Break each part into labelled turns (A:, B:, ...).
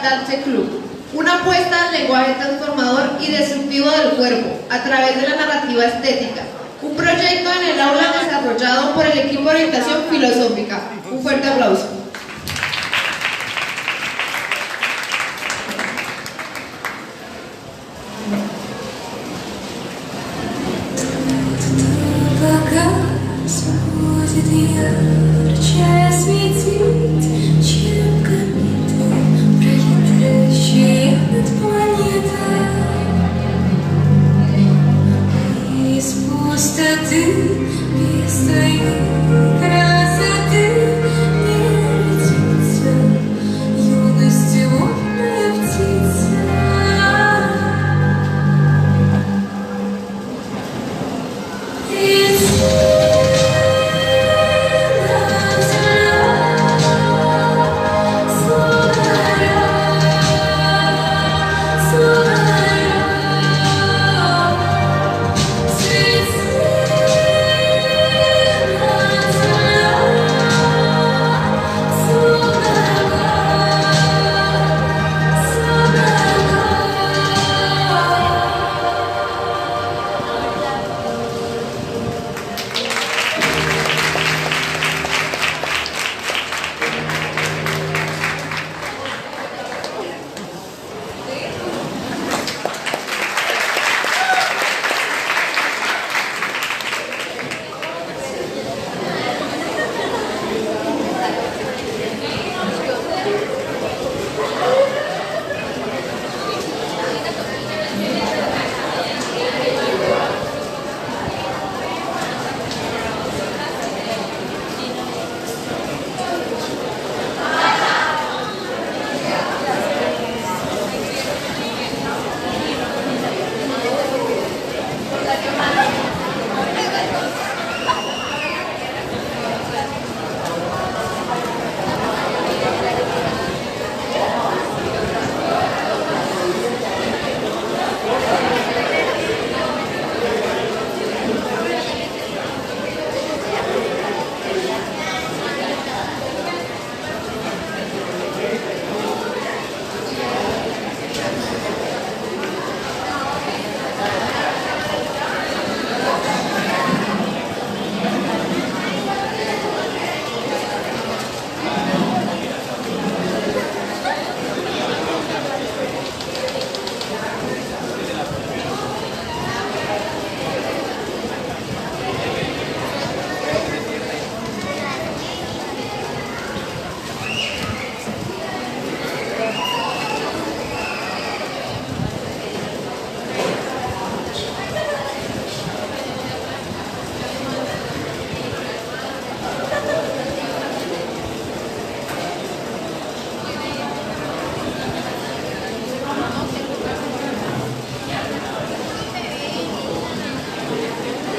A: Dance Club, una apuesta al lenguaje transformador y destructivo del cuerpo a través de la narrativa estética. Un proyecto en el aula desarrollado por el equipo de orientación filosófica. Un fuerte aplauso.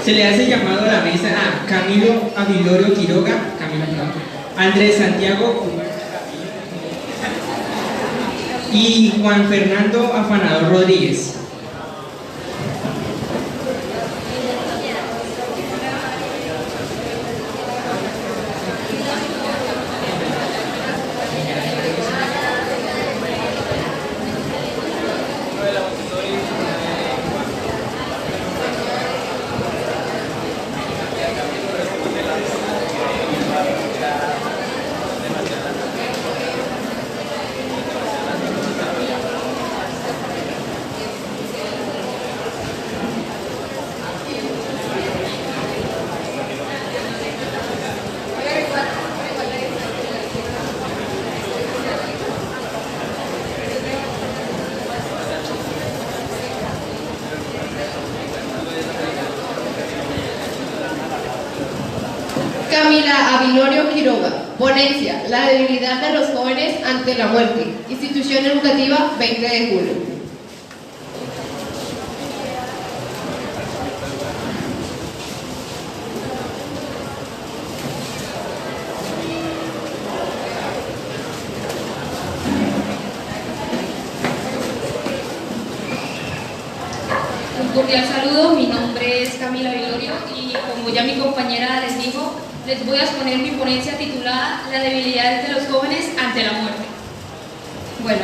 B: Se le hace llamado a la mesa a Camilo Avilorio Quiroga, Andrés Santiago y Juan Fernando Afanador Rodríguez.
A: Camila Avilorio Quiroga, ponencia, la debilidad de los jóvenes ante la muerte, institución educativa 20 de julio.
C: Un cordial saludo, mi nombre es Camila Avilorio y como ya mi compañera les dijo, les voy a exponer mi ponencia titulada La debilidad de los jóvenes ante la muerte. Bueno,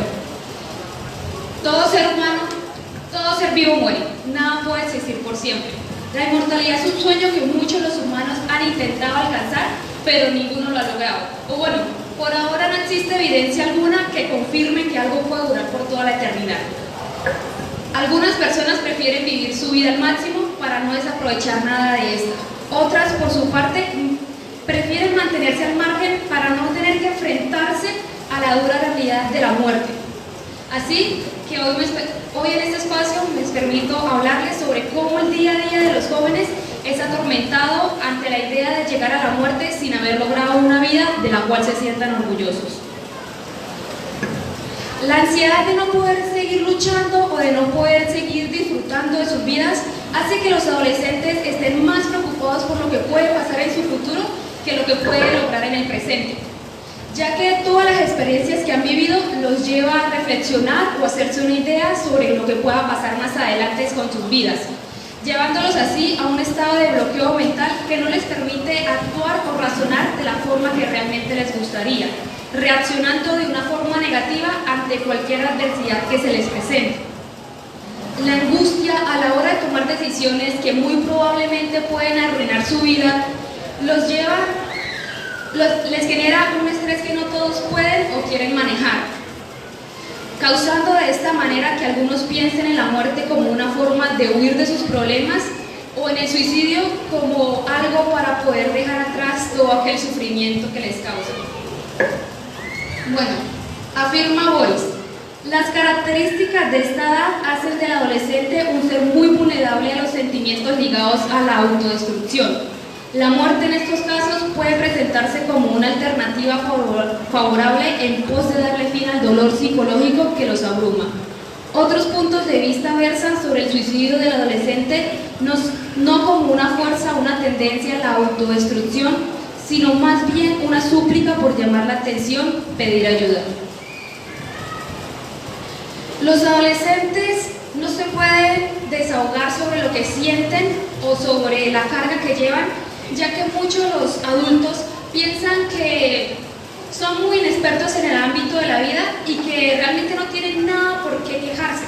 C: ser vivo muere, nada puede existir por siempre. La inmortalidad es un sueño que muchos de los humanos han intentado alcanzar, pero ninguno lo ha logrado. O bueno, por ahora no existe evidencia alguna que confirme que algo puede durar por toda la eternidad. Algunas personas prefieren vivir su vida al máximo para no desaprovechar nada de esta. Otras, por su parte, prefieren mantenerse al margen para no tener que enfrentarse a la dura realidad de la muerte. Así que hoy en este espacio les permito hablarles sobre cómo el día a día de los jóvenes es atormentado ante la idea de llegar a la muerte sin haber logrado una vida de la cual se sientan orgullosos. La ansiedad de no poder seguir luchando o de no poder seguir disfrutando de sus vidas hace que los adolescentes estén más preocupados por lo que puede pasar en su futuro que lo que pueden lograr en el presente, ya que todas las experiencias que han vivido los lleva a reflexionar o hacerse una idea sobre lo que pueda pasar más adelante con sus vidas, llevándolos así a un estado de bloqueo mental que no les permite actuar o razonar de la forma que realmente les gustaría, reaccionando de una forma negativa ante cualquier adversidad que se les presente. La angustia a la hora de tomar decisiones que muy probablemente pueden arruinar su vida les genera un estrés que no todos pueden o quieren manejar, causando de esta manera que algunos piensen en la muerte como una forma de huir de sus problemas o en el suicidio como algo para poder dejar atrás todo aquel sufrimiento que les causa. Bueno, afirma Boris, las características de esta edad hacen del adolescente un ser muy vulnerable a los sentimientos ligados a la autodestrucción. La muerte en estos casos puede presentarse como una alternativa favorable en pos de darle fin al dolor psicológico que los abruma. Otros puntos de vista versan sobre el suicidio del adolescente no como una fuerza o una tendencia a la autodestrucción, sino más bien una súplica por llamar la atención, pedir ayuda. Los adolescentes no se pueden desahogar sobre lo que sienten o sobre la carga que llevan, ya que muchos de los adultos piensan que son muy inexpertos en el ámbito de la vida y que realmente no tienen nada por qué quejarse,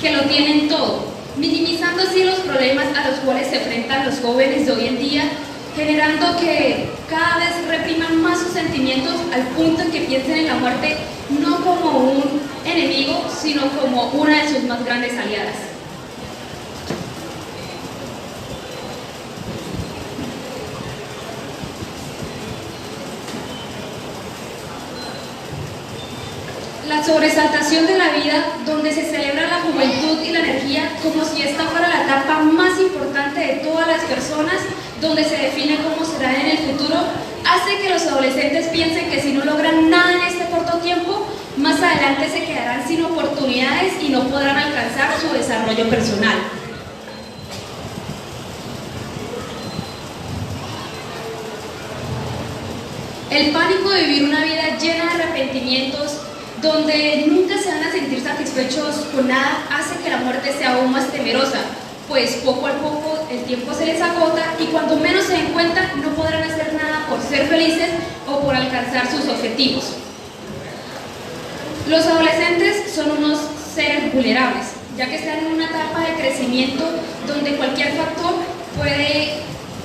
C: que lo tienen todo, minimizando así los problemas a los cuales se enfrentan los jóvenes de hoy en día, generando que cada vez repriman más sus sentimientos al punto en que piensen en la muerte no como un enemigo, sino como una de sus más grandes aliadas. La sobresaltación de la vida, donde se celebra la juventud y la energía como si esta fuera la etapa más importante de todas las personas, donde se define cómo será en el futuro, hace que los adolescentes piensen que si no logran nada en este corto tiempo, más adelante se quedarán sin oportunidades y no podrán alcanzar su desarrollo personal. El pánico de vivir una vida llena de arrepentimientos, donde nunca se van a sentir satisfechos con nada, hace que la muerte sea aún más temerosa, pues poco a poco el tiempo se les agota y cuando menos se den cuenta no podrán hacer nada por ser felices o por alcanzar sus objetivos. Los adolescentes son unos seres vulnerables, ya que están en una etapa de crecimiento donde cualquier factor puede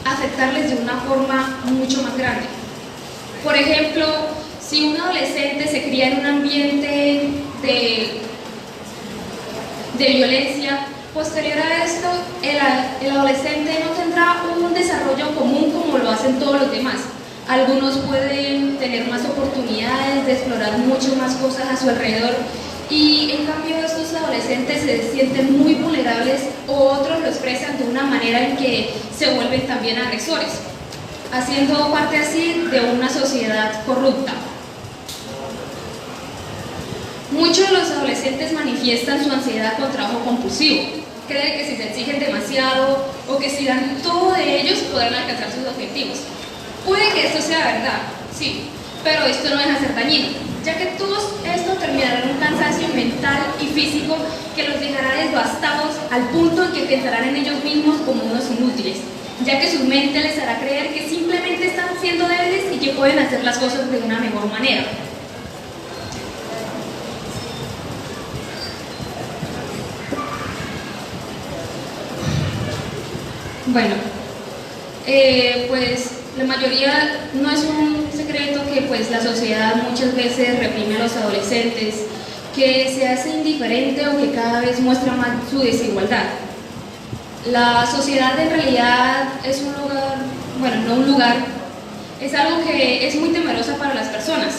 C: afectarles de una forma mucho más grande. Por ejemplo, si un adolescente se cría en un ambiente de violencia, posterior a esto, el adolescente no tendrá un desarrollo común como lo hacen todos los demás. Algunos pueden tener más oportunidades de explorar mucho más cosas a su alrededor y en cambio estos adolescentes se sienten muy vulnerables o otros lo expresan de una manera en que se vuelven también agresores, haciendo parte así de una sociedad corrupta. Muchos de los adolescentes manifiestan su ansiedad con trabajo compulsivo. Creen que si se exigen demasiado o que si dan todo de ellos podrán alcanzar sus objetivos. Puede que esto sea verdad, sí, pero esto no deja de ser dañino, ya que todo esto terminará en un cansancio mental y físico que los dejará devastados al punto en que pensarán en ellos mismos como unos inútiles, ya que su mente les hará creer que simplemente están siendo débiles y que pueden hacer las cosas de una mejor manera. Bueno, pues la mayoría, no es un secreto que pues la sociedad muchas veces reprime a los adolescentes, que se hace indiferente o que cada vez muestra más su desigualdad. La sociedad en realidad es un lugar, bueno, no un lugar, es algo que es muy temerosa para las personas,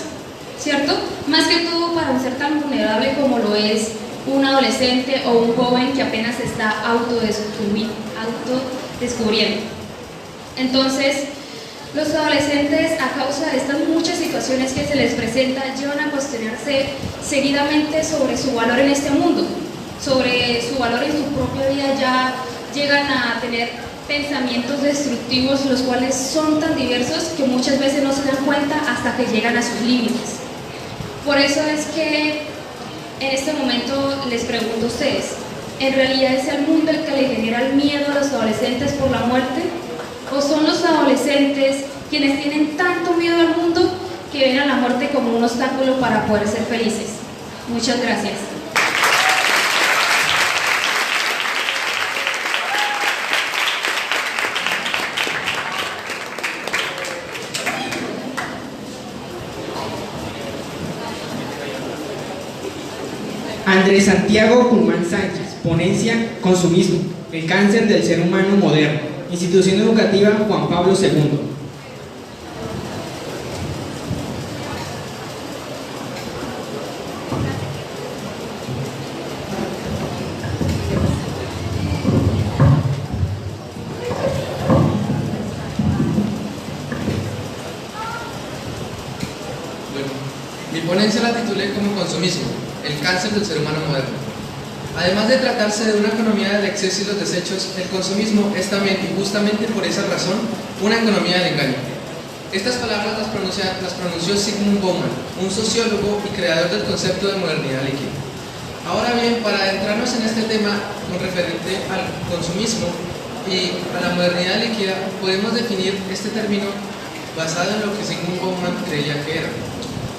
C: ¿cierto? Más que todo para un ser tan vulnerable como lo es un adolescente o un joven que apenas se está autodescubriendo. Entonces, los adolescentes, a causa de estas muchas situaciones que se les presentan, llevan a cuestionarse seguidamente sobre su valor en este mundo, sobre su valor en su propia vida. Ya llegan a tener pensamientos destructivos, los cuales son tan diversos que muchas veces no se dan cuenta hasta que llegan a sus límites. Por eso es que en este momento les pregunto a ustedes, ¿en realidad es el mundo el que le genera el miedo a los adolescentes por la muerte? ¿O son los adolescentes quienes tienen tanto miedo al mundo que ven a la muerte como un obstáculo para poder ser felices? Muchas gracias.
B: Andrés Santiago Guzmán Sánchez, ponencia Consumismo, el cáncer del ser humano moderno, Institución Educativa Juan Pablo II.
D: Bueno, mi ponencia la titulé como Consumismo, el cáncer del ser humano moderno. Además de tratarse de una economía del exceso y los desechos, el consumismo es también, y justamente por esa razón, una economía del engaño. Estas palabras las pronunció Zygmunt Bauman, un sociólogo y creador del concepto de modernidad líquida. Ahora bien, para adentrarnos en este tema con referente al consumismo y a la modernidad líquida, podemos definir este término basado en lo que Zygmunt Bauman creía que era.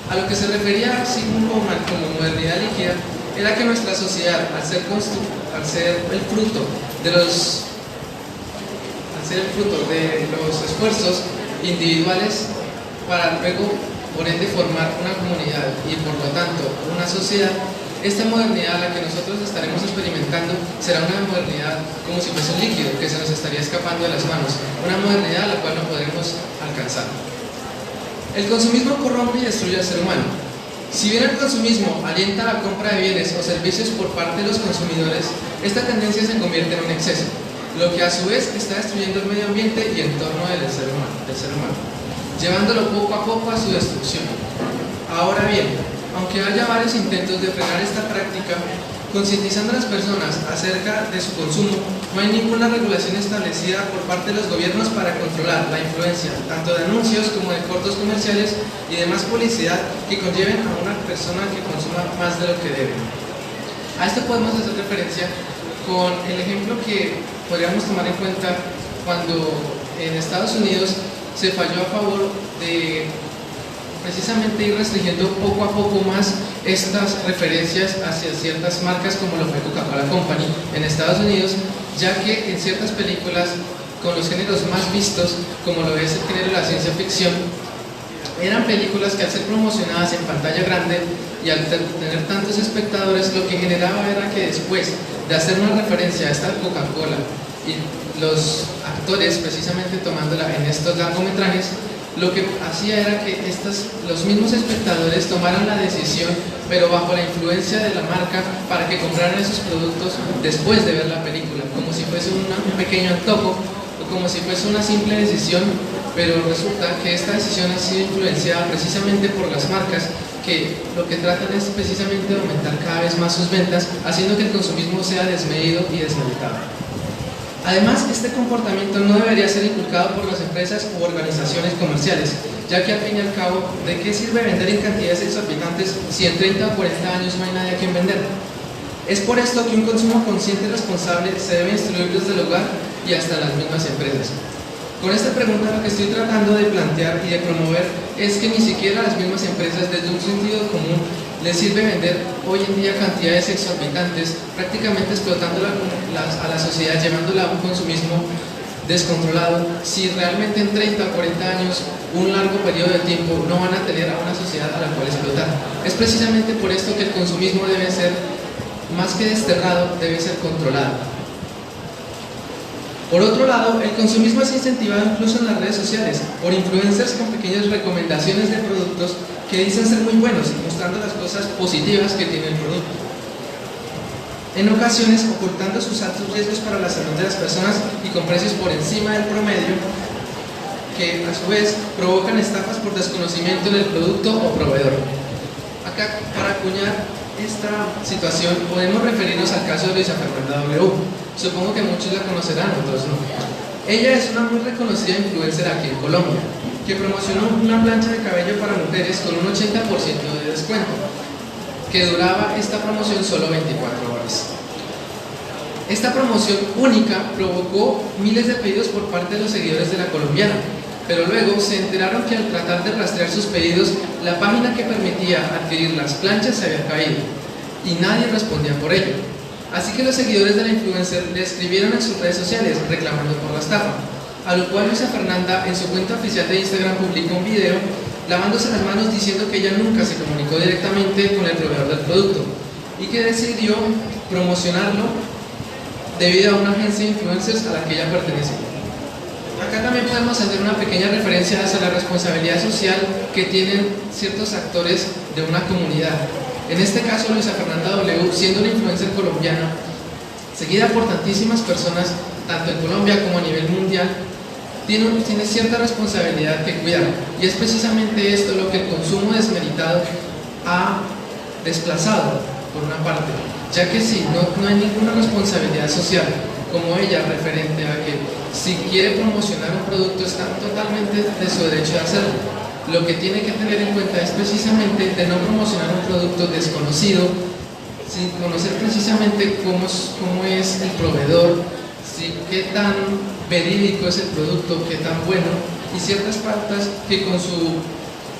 D: A lo que se refería Zygmunt Bauman como modernidad líquida era que nuestra sociedad, al ser el fruto de los esfuerzos individuales para luego, por ende, formar una comunidad y por lo tanto una sociedad, esta modernidad a la que nosotros estaremos experimentando será una modernidad como si fuese un líquido que se nos estaría escapando de las manos, una modernidad a la cual no podremos alcanzar. El consumismo corrompe y destruye al ser humano. Si bien el consumismo alienta la compra de bienes o servicios por parte de los consumidores, esta tendencia se convierte en un exceso, lo que a su vez está destruyendo el medio ambiente y el entorno del ser humano, llevándolo poco a poco a su destrucción. Ahora bien, aunque haya varios intentos de frenar esta práctica, concientizando a las personas acerca de su consumo, no hay ninguna regulación establecida por parte de los gobiernos para controlar la influencia tanto de anuncios como de cortos comerciales y demás publicidad que conlleven a una persona que consuma más de lo que debe. A esto podemos hacer referencia con el ejemplo que podríamos tomar en cuenta cuando en Estados Unidos se falló a favor de precisamente ir restringiendo poco a poco más estas referencias hacia ciertas marcas como lo fue Coca-Cola Company en Estados Unidos, ya que en ciertas películas con los géneros más vistos, como lo es el género de la ciencia ficción, eran películas que al ser promocionadas en pantalla grande y al tener tantos espectadores, lo que generaba era que después de hacer una referencia a esta Coca-Cola y los actores precisamente tomándola en estos largometrajes, lo que hacía era que los mismos espectadores tomaran la decisión, pero bajo la influencia de la marca, para que compraran esos productos después de ver la película, como si fuese un pequeño antojo o como si fuese una simple decisión, pero resulta que esta decisión ha sido influenciada precisamente por las marcas, que lo que tratan es precisamente de aumentar cada vez más sus ventas, haciendo que el consumismo sea desmedido y desmeditado. Además, este comportamiento no debería ser inculcado por las empresas u organizaciones comerciales, ya que al fin y al cabo, ¿de qué sirve vender en cantidades exorbitantes si en 30 o 40 años no hay nadie a quien vender? Es por esto que un consumo consciente y responsable se debe instruir desde el hogar y hasta las mismas empresas. Con esta pregunta lo que estoy tratando de plantear y de promover es que ni siquiera las mismas empresas, desde un sentido común, les sirve vender hoy en día cantidades exorbitantes, prácticamente explotando a la sociedad, llevándola a un consumismo descontrolado si realmente en 30 o 40 años, un largo periodo de tiempo, no van a tener a una sociedad a la cual explotar. Es precisamente por esto que el consumismo debe ser, más que desterrado, debe ser controlado. Por otro lado, el consumismo es incentivado incluso en las redes sociales, por influencers con pequeñas recomendaciones de productos que dicen ser muy buenos, mostrando las cosas positivas que tiene el producto. En ocasiones, ocultando sus altos riesgos para la salud de las personas y con precios por encima del promedio, que a su vez provocan estafas por desconocimiento del producto o proveedor. Acá, para acuñar esta situación, podemos referirnos al caso de Luisa Fernanda W. Supongo que muchos la conocerán, otros no. Ella es una muy reconocida influencer aquí en Colombia, que promocionó una plancha de cabello para mujeres con un 80% de descuento, que duraba esta promoción solo 24 horas. Esta promoción única provocó miles de pedidos por parte de los seguidores de la colombiana, pero luego se enteraron que al tratar de rastrear sus pedidos, la página que permitía adquirir las planchas se había caído y nadie respondía por ello. Así que los seguidores de la influencer le escribieron en sus redes sociales reclamando por la estafa, a lo cual Luisa Fernanda en su cuenta oficial de Instagram publicó un video lavándose las manos diciendo que ella nunca se comunicó directamente con el proveedor del producto y que decidió promocionarlo debido a una agencia de influencers a la que ella pertenece. Acá también podemos hacer una pequeña referencia hacia la responsabilidad social que tienen ciertos actores de una comunidad. En este caso, Luisa Fernanda W, siendo una influencer colombiana, seguida por tantísimas personas, tanto en Colombia como a nivel mundial, tiene cierta responsabilidad que cuidar. Y es precisamente esto lo que el consumo desmeritado ha desplazado, por una parte, ya que si no hay ninguna responsabilidad social como ella referente a que si quiere promocionar un producto está totalmente de su derecho de hacerlo. Lo que tiene que tener en cuenta es precisamente de no promocionar un producto desconocido, sin conocer precisamente cómo es el proveedor, qué tan verídico es el producto, qué tan bueno, y ciertas pautas que con su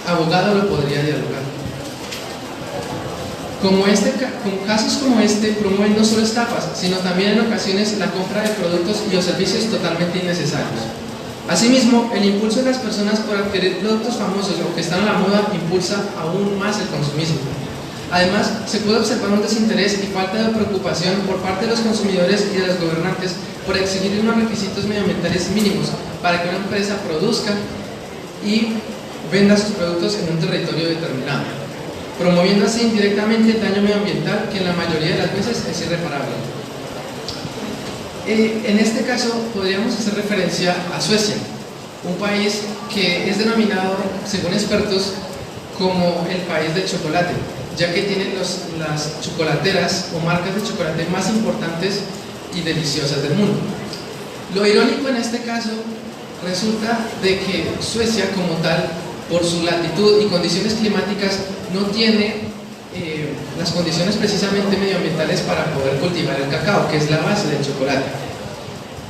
D: abogado lo podría dialogar. Con casos como este promueven no solo estafas, sino también en ocasiones la compra de productos y o servicios totalmente innecesarios. Asimismo, el impulso de las personas por adquirir productos famosos o que están a la moda impulsa aún más el consumismo. Además, se puede observar un desinterés y falta de preocupación por parte de los consumidores y de los gobernantes por exigir unos requisitos medioambientales mínimos para que una empresa produzca y venda sus productos en un territorio determinado, promoviendo así indirectamente el daño medioambiental que en la mayoría de las veces es irreparable. En este caso podríamos hacer referencia a Suecia, un país que es denominado, según expertos, como el país del chocolate, ya que tiene las chocolateras o marcas de chocolate más importantes y deliciosas del mundo. Lo irónico en este caso resulta de que Suecia como tal, por su latitud y condiciones climáticas, no tiene las condiciones precisamente medioambientales para poder cultivar el cacao, que es la base del chocolate,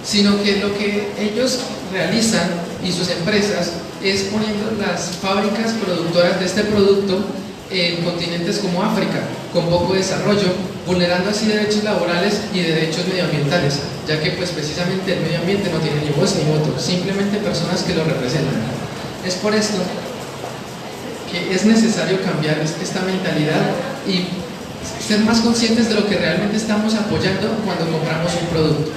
D: sino que lo que ellos realizan y sus empresas es poniendo las fábricas productoras de este producto en continentes como África, con poco desarrollo, vulnerando así derechos laborales y derechos medioambientales, ya que pues precisamente el medio ambiente no tiene ni voz ni voto, simplemente personas que lo representan. Es por esto que es necesario cambiar esta mentalidad y ser más conscientes de lo que realmente estamos apoyando cuando compramos un producto.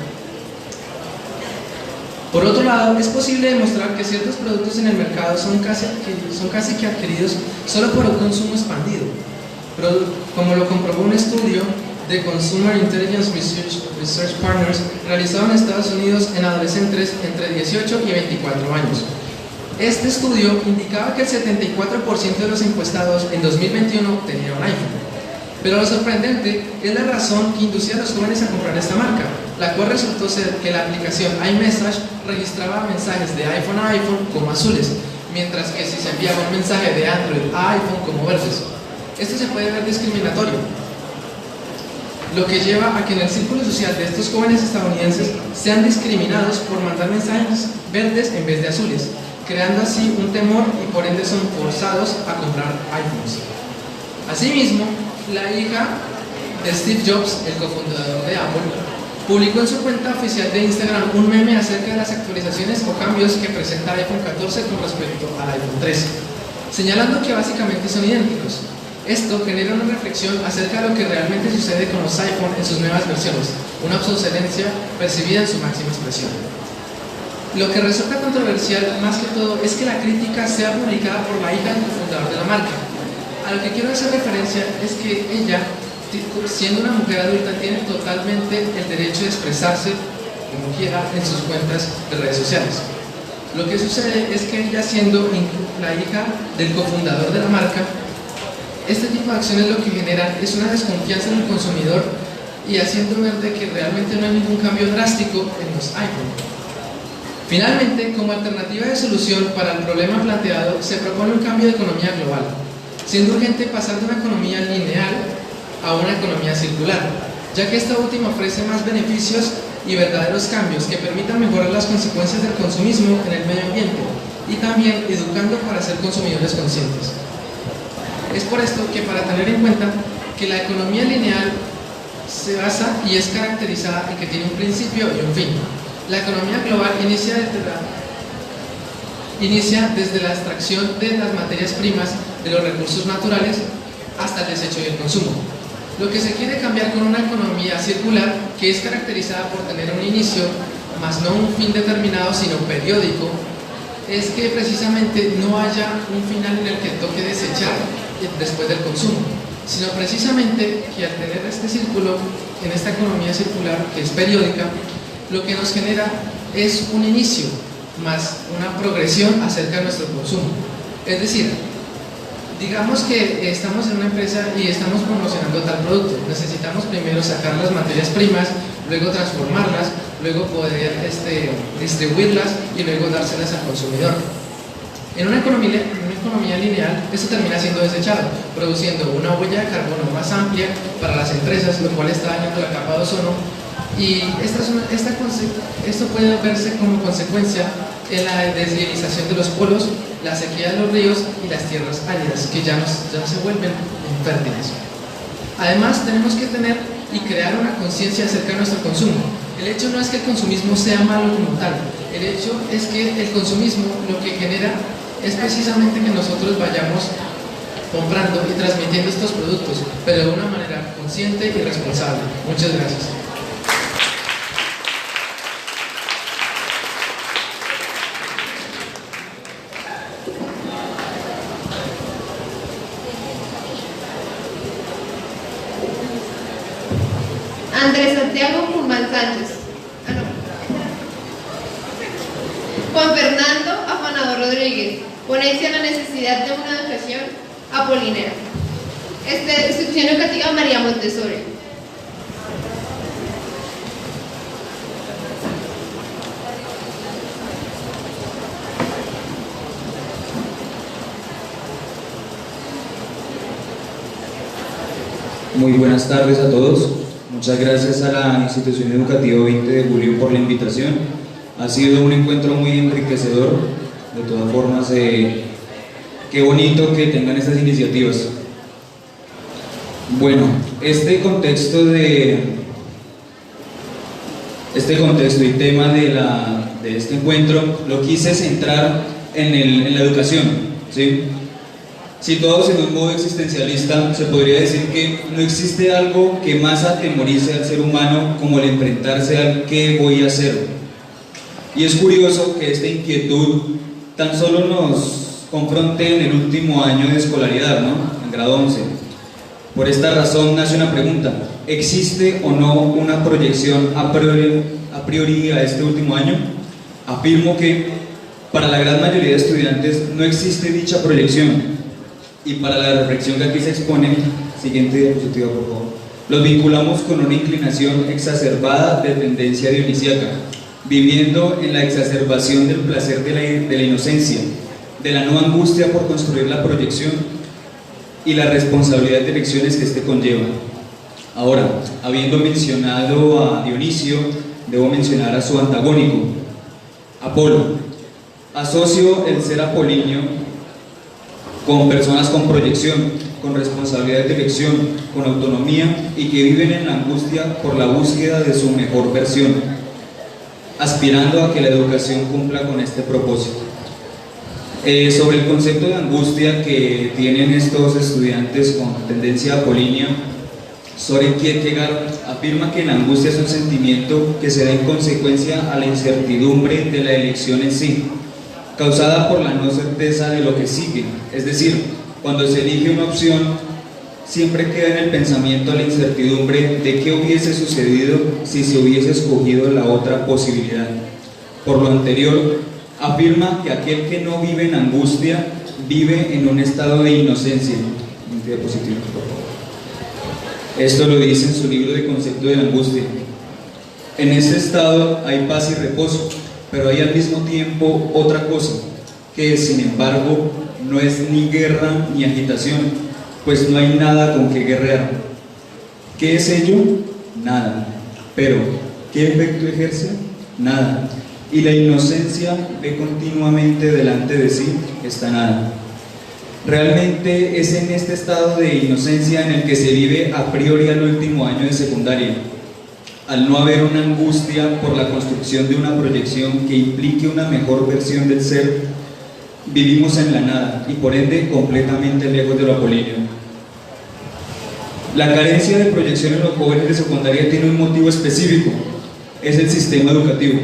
D: Por otro lado, es posible demostrar que ciertos productos en el mercado son casi que adquiridos solo por un consumo expandido, como lo comprobó un estudio de Consumer Intelligence Research Partners realizado en Estados Unidos en adolescentes entre 18 y 24 años. Este estudio indicaba que el 74% de los encuestados en 2021 tenían un iPhone. Pero lo sorprendente es la razón que inducía a los jóvenes a comprar esta marca, la cual resultó ser que la aplicación iMessage registraba mensajes de iPhone a iPhone como azules, mientras que si se enviaba un mensaje de Android a iPhone como verdes. Esto se puede ver discriminatorio, lo que lleva a que en el círculo social de estos jóvenes estadounidenses sean discriminados por mandar mensajes verdes en vez de azules, creando así un temor y por ende son forzados a comprar iPhones. Asimismo, la hija de Steve Jobs, el cofundador de Apple, publicó en su cuenta oficial de Instagram un meme acerca de las actualizaciones o cambios que presenta iPhone 14 con respecto al iPhone 13, señalando que básicamente son idénticos. Esto genera una reflexión acerca de lo que realmente sucede con los iPhone en sus nuevas versiones, una obsolescencia percibida en su máxima expresión. Lo que resulta controversial más que todo es que la crítica sea publicada por la hija del fundador de la marca. A lo que quiero hacer referencia es que ella, siendo una mujer adulta, tiene totalmente el derecho de expresarse como quiera en sus cuentas de redes sociales. Lo que sucede es que ella, siendo la hija del cofundador de la marca, este tipo de acciones lo que generan es una desconfianza en el consumidor y haciendo ver de que realmente no hay ningún cambio drástico en los iPhone. Finalmente, como alternativa de solución para el problema planteado, se propone un cambio de economía global, siendo urgente pasar de una economía lineal a una economía circular, ya que esta última ofrece más beneficios y verdaderos cambios que permitan mejorar las consecuencias del consumismo en el medio ambiente y también educando para ser consumidores conscientes. Es por esto que, para tener en cuenta que la economía lineal se basa y es caracterizada en que tiene un principio y un fin. La economía global inicia desde la extracción de las materias primas de los recursos naturales hasta el desecho y el consumo. Lo que se quiere cambiar con una economía circular, que es caracterizada por tener un inicio, más no un fin determinado, sino periódico, es que precisamente no haya un final en el que toque desechar después del consumo, sino precisamente que al tener este círculo, en esta economía circular que es periódica, lo que nos genera es un inicio más una progresión acerca de nuestro consumo. Es decir, digamos que estamos en una empresa y estamos promocionando tal producto, necesitamos primero sacar las materias primas, luego transformarlas, luego poder distribuirlas y luego dárselas al consumidor. En una economía lineal, esto termina siendo desechado, produciendo una huella de carbono más amplia para las empresas, lo cual está dañando la capa de ozono, y esto puede verse como consecuencia en la deslinización de los polos, la sequía de los ríos y las tierras áridas, que ya se vuelven infértiles. Además, tenemos que tener y crear una conciencia acerca de nuestro consumo. El hecho no es que el consumismo sea malo como tal, el hecho es que el consumismo lo que genera es precisamente que nosotros vayamos comprando y transmitiendo estos productos, pero de una manera consciente y responsable. Muchas gracias.
A: Andrés Santiago Guzmán Sánchez. Juan Fernando Afanador Rodríguez. Ponencia en la necesidad de una educación apolínea. Institución Educativa María Montessori.
E: Muy buenas tardes a todos. Muchas gracias a la Institución Educativa 20 de Julio por la invitación. Ha sido un encuentro muy enriquecedor. De todas formas, qué bonito que tengan estas iniciativas. Bueno, este contexto y tema de este encuentro lo quise centrar en la educación, ¿sí? Situados en un modo existencialista, se podría decir que no existe algo que más atemorice al ser humano como el enfrentarse al ¿qué voy a hacer? Y es curioso que esta inquietud tan solo nos confronte en el último año de escolaridad, ¿no? En grado 11. Por esta razón nace una pregunta: ¿existe o no una proyección a priori a este último año? Afirmo que para la gran mayoría de estudiantes no existe dicha proyección. Y para la reflexión que aquí se expone, siguiente diapositiva por favor, los vinculamos con una inclinación exacerbada de tendencia dionisíaca, viviendo en la exacerbación del placer de la inocencia, de la no angustia por construir la proyección y la responsabilidad de elecciones que éste conlleva. Ahora, habiendo mencionado a Dionisio, debo mencionar a su antagónico, Apolo. Asocio el ser apolíneo con personas con proyección, con responsabilidad de elección, con autonomía y que viven en la angustia por la búsqueda de su mejor versión, aspirando a que la educación cumpla con este propósito. Sobre el concepto de angustia que tienen estos estudiantes con tendencia apolínea, Søren Kierkegaard afirma que la angustia es un sentimiento que se da en consecuencia a la incertidumbre de la elección en sí, causada por la no certeza de lo que sigue. Es decir, cuando se elige una opción, siempre queda en el pensamiento la incertidumbre de qué hubiese sucedido si se hubiese escogido la otra posibilidad. Por lo anterior, afirma que aquel que no vive en angustia vive en un estado de inocencia. Esto lo dice en su libro de Concepto de la Angustia. En este estado hay paz y reposo, pero hay al mismo tiempo otra cosa, que sin embargo no es ni guerra ni agitación, pues no hay nada con que guerrear. ¿Qué es ello? Nada. Pero, ¿qué efecto ejerce? Nada. Y la inocencia ve continuamente delante de sí esta nada. Realmente es en este estado de inocencia en el que se vive a priori al último año de secundaria. Al no haber una angustia por la construcción de una proyección que implique una mejor versión del ser, vivimos en la nada y por ende completamente lejos de lo apolíneo. La carencia de proyección en los jóvenes de secundaria tiene un motivo específico, es el sistema educativo.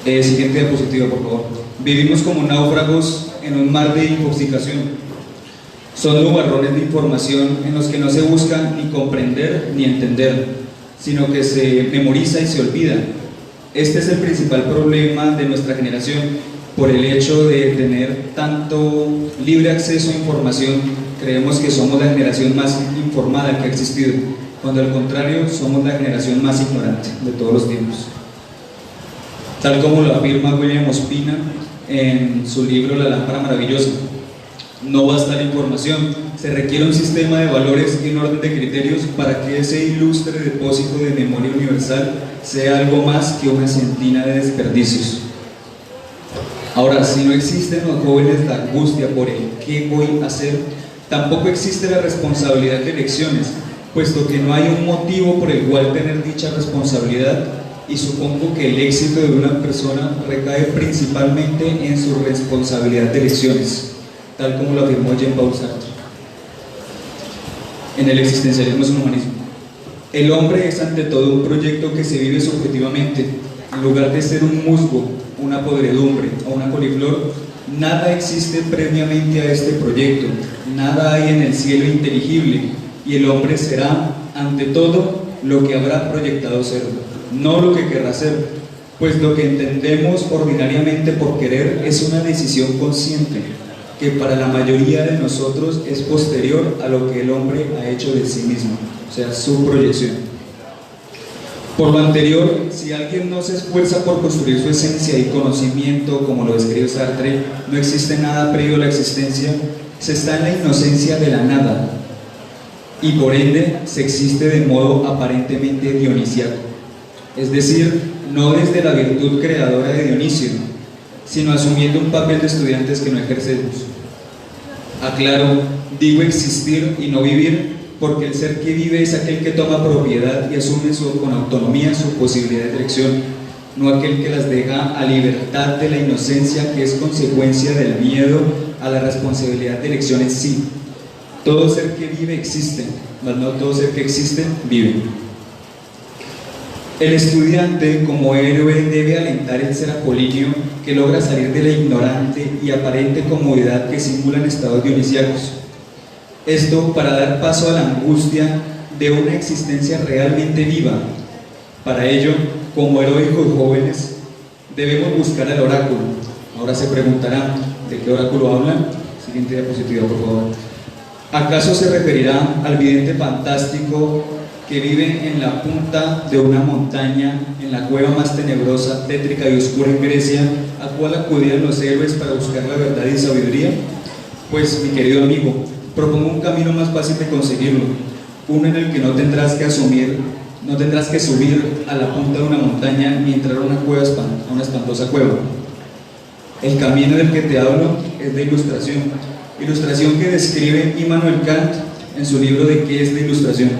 E: Siguiente diapositiva, por favor. Vivimos como náufragos en un mar de intoxicación. Son nubarrones de información en los que no se busca ni comprender ni entender, sino que se memoriza y se olvida. Este es el principal problema de nuestra generación, por el hecho de tener tanto libre acceso a información. Creemos que somos la generación más informada que ha existido, cuando al contrario somos la generación más ignorante de todos los tiempos. Tal como lo afirma William Ospina en su libro La lámpara maravillosa, no basta la información, se requiere un sistema de valores y un orden de criterios para que ese ilustre depósito de memoria universal sea algo más que una centina de desperdicios. Ahora, si no existe en los jóvenes la angustia por el qué voy a hacer, tampoco existe la responsabilidad de elecciones, puesto que no hay un motivo por el cual tener dicha responsabilidad, y supongo que el éxito de una persona recae principalmente en su responsabilidad de elecciones, tal como lo afirmó Jean-Paul Sartre. En el existencialismo es un humanismo. El hombre es ante todo un proyecto que se vive subjetivamente. En lugar de ser un musgo, una podredumbre o una coliflor, nada existe previamente a este proyecto, nada hay en el cielo inteligible, y el hombre será, ante todo, lo que habrá proyectado ser, no lo que querrá ser, pues lo que entendemos ordinariamente por querer es una decisión consciente, que para la mayoría de nosotros es posterior a lo que el hombre ha hecho de sí mismo, o sea, su proyección. Por lo anterior, si alguien no se esfuerza por construir su esencia y conocimiento, como lo describe Sartre, no existe nada previo a la existencia, se está en la inocencia de la nada, y por ende se existe de modo aparentemente dionisiaco, es decir, no desde la virtud creadora de Dionisio, sino asumiendo un papel de estudiantes que no ejercemos. Aclaro, digo existir y no vivir, porque el ser que vive es aquel que toma propiedad y asume con autonomía su posibilidad de elección, no aquel que las deja a libertad de la inocencia, que es consecuencia del miedo a la responsabilidad de elección en sí. Todo ser que vive existe, mas no todo ser que existe vive. El estudiante, como héroe, debe alentar el ser apolíneo que logra salir de la ignorante y aparente comodidad que simulan estados dionisíacos. Esto para dar paso a la angustia de una existencia realmente viva. Para ello, como heroicos jóvenes, debemos buscar al oráculo. Ahora se preguntarán, ¿de qué oráculo hablan? Siguiente diapositiva, por favor. ¿Acaso se referirá al vidente fantástico que vive en la punta de una montaña, en la cueva más tenebrosa, tétrica y oscura en Grecia, a cual acudían los héroes para buscar la verdad y sabiduría? Pues, mi querido amigo, propongo un camino más fácil de conseguirlo, uno en el que no tendrás que subir a la punta de una montaña ni entrar a una espantosa cueva. El camino del que te hablo es de ilustración, ilustración que describe Immanuel Kant en su libro de ¿Qué es la ilustración?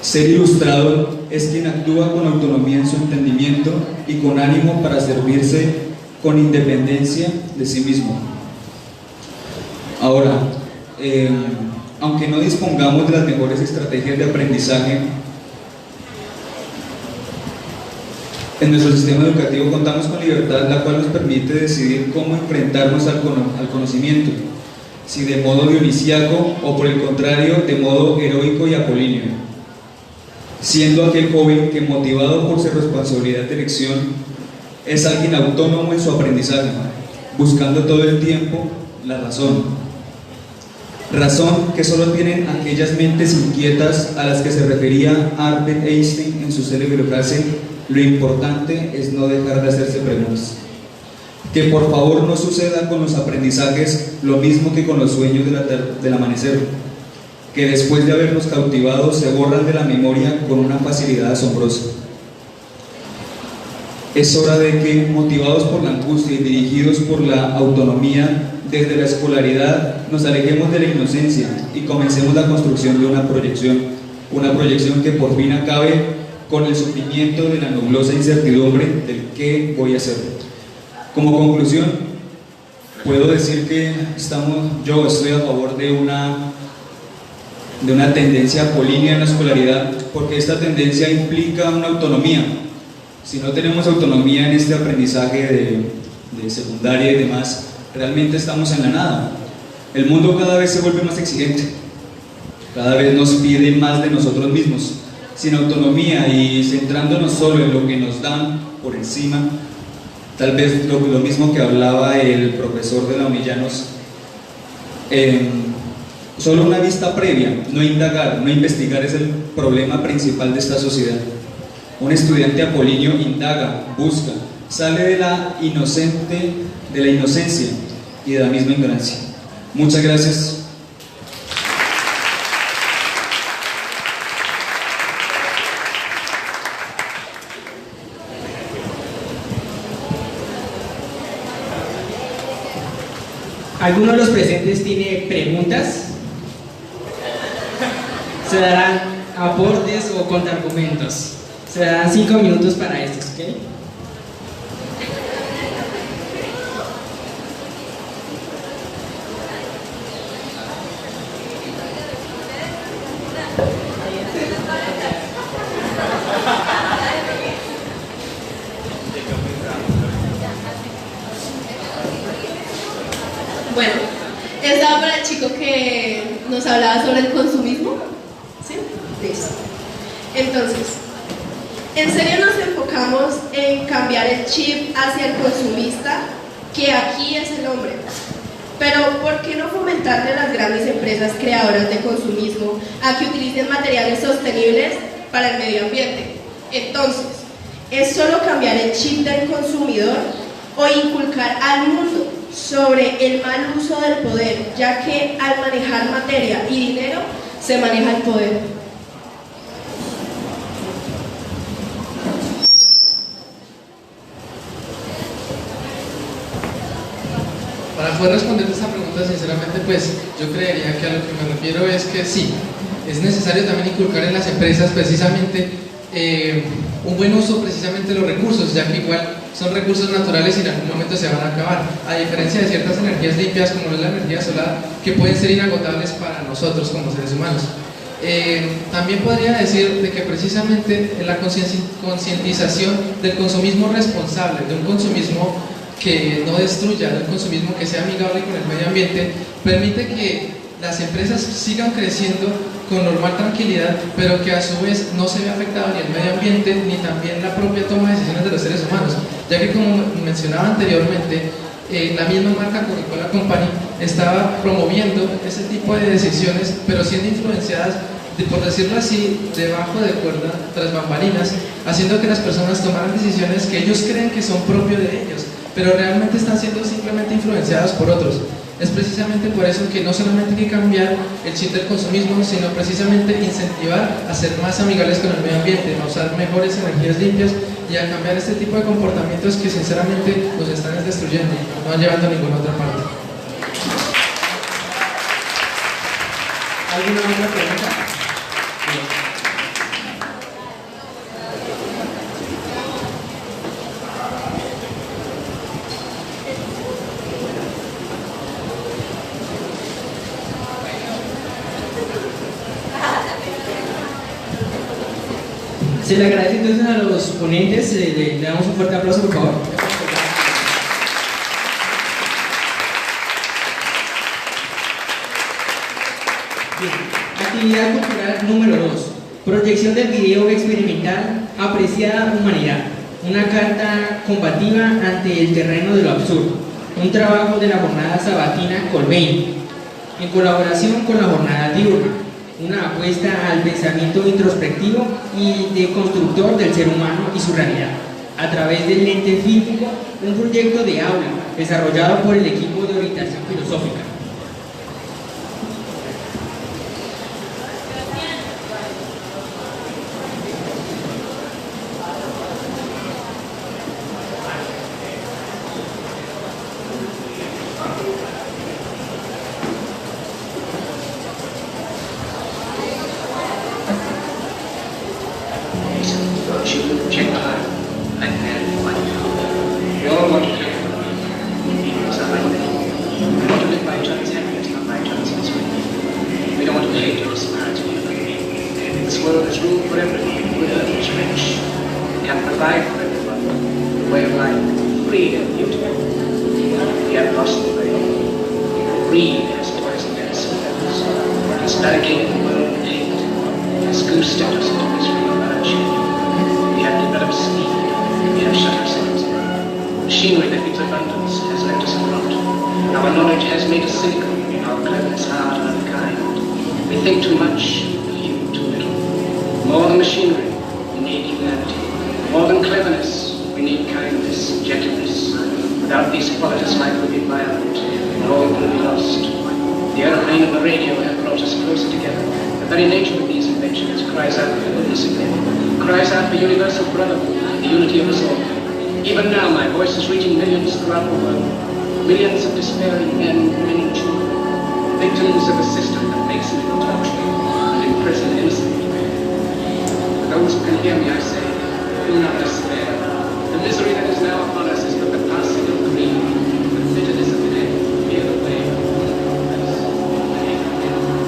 E: Ser ilustrado es quien actúa con autonomía en su entendimiento y con ánimo para servirse con independencia de sí mismo. Ahora, aunque no dispongamos de las mejores estrategias de aprendizaje, en nuestro sistema educativo contamos con libertad, la cual nos permite decidir cómo enfrentarnos al conocimiento, si de modo dionisíaco o por el contrario de modo heroico y apolíneo, siendo aquel joven que, motivado por su responsabilidad de elección, es alguien autónomo en su aprendizaje, buscando todo el tiempo la razón que solo tienen aquellas mentes inquietas a las que se refería Albert Einstein en su célebre frase: lo importante es no dejar de hacerse preguntas. Que por favor no suceda con los aprendizajes lo mismo que con los sueños del amanecer, que después de habernos cautivado se borran de la memoria con una facilidad asombrosa. Es hora de que, motivados por la angustia y dirigidos por la autonomía, desde la escolaridad nos alejemos de la inocencia y comencemos la construcción de una proyección que por fin acabe con el sufrimiento de la nublosa incertidumbre del qué voy a hacer. Como conclusión, puedo decir que yo estoy a favor de una tendencia apolínea en la escolaridad, porque esta tendencia implica una autonomía. Si no tenemos autonomía en este aprendizaje de secundaria y demás, realmente estamos en la nada. El mundo cada vez se vuelve más exigente, cada vez nos pide más de nosotros mismos. Sin autonomía y centrándonos solo en lo que nos dan por encima, tal vez lo mismo que hablaba el profesor de la Unillanos, solo una vista previa, no indagar, no investigar es el problema principal de esta sociedad. Un estudiante apolíneo indaga, busca, sale de la inocencia y de la misma ignorancia. Muchas gracias.
B: ¿Alguno de los presentes tiene preguntas? Se darán aportes o contraargumentos. Se darán 5 minutos para esto, ¿ok?
A: Bueno, estaba para el chico que nos hablaba sobre el consumismo. ¿Sí? Listo. Entonces, ¿en serio nos enfocamos en cambiar el chip hacia el consumista, que aquí es el hombre? Pero ¿por qué no fomentarle a las grandes empresas creadoras de consumismo a que utilicen materiales sostenibles para el medio ambiente? Entonces, ¿es solo cambiar el chip del consumidor o inculcar al mundo sobre el mal uso del poder, ya que al manejar materia y dinero se maneja el poder?
D: Para poder responder esta pregunta, sinceramente, pues yo creería que a lo que me refiero es que sí, es necesario también inculcar en las empresas precisamente un buen uso precisamente de los recursos, ya que igual son recursos naturales y en algún momento se van a acabar, a diferencia de ciertas energías limpias como es la energía solar, que pueden ser inagotables para nosotros como seres humanos. También podría decir de que precisamente en la concientización del consumismo responsable, de un consumismo que no destruya, de un consumismo que sea amigable con el medio ambiente, permite que las empresas sigan creciendo con normal tranquilidad, pero que a su vez no se vea afectado ni el medio ambiente ni también la propia toma de decisiones de los seres humanos, ya que, como mencionaba anteriormente, la misma marca Coca-Cola Company estaba promoviendo ese tipo de decisiones, pero siendo influenciadas, por decirlo así, debajo de cuerda, tras bambalinas, haciendo que las personas tomaran decisiones que ellos creen que son propios de ellos, pero realmente están siendo simplemente influenciadas por otros. Es precisamente por eso que no solamente hay que cambiar el chip del consumismo, sino precisamente incentivar a ser más amigables con el medio ambiente, a usar mejores energías limpias y a cambiar este tipo de comportamientos que sinceramente nos están destruyendo, no llevando a ninguna otra parte.
B: ¿Alguna otra pregunta? Se le agradece entonces a los ponentes, le damos un fuerte aplauso por favor. Bien. Actividad cultural número 2. Proyección del video experimental Apreciada Humanidad. Una carta combativa ante el terreno de lo absurdo. Un trabajo de la jornada sabatina Colbane, en colaboración con la jornada diurna. Una apuesta al pensamiento introspectivo y deconstructor del ser humano y su realidad, a través del lente fílmico, un proyecto de aula desarrollado por el equipo de orientación filosófica.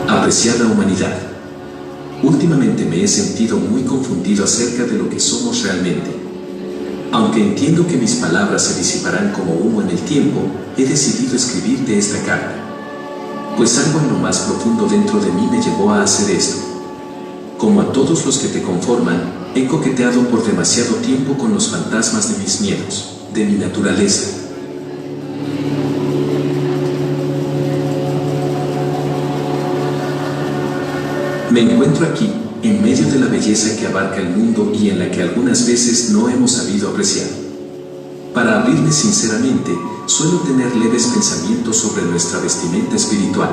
F: Apreciada humanidad, últimamente me he sentido muy confundido acerca de lo que somos realmente. Aunque entiendo que mis palabras se disiparán como humo en el tiempo, he decidido escribirte esta carta. Pues algo en lo más profundo dentro de mí me llevó a hacer esto. Como a todos los que te conforman, he coqueteado por demasiado tiempo con los fantasmas de mis miedos, de mi naturaleza. Me encuentro aquí, en medio de la belleza que abarca el mundo y en la que algunas veces no hemos sabido apreciar. Para abrirme sinceramente, suelo tener leves pensamientos sobre nuestra vestimenta espiritual.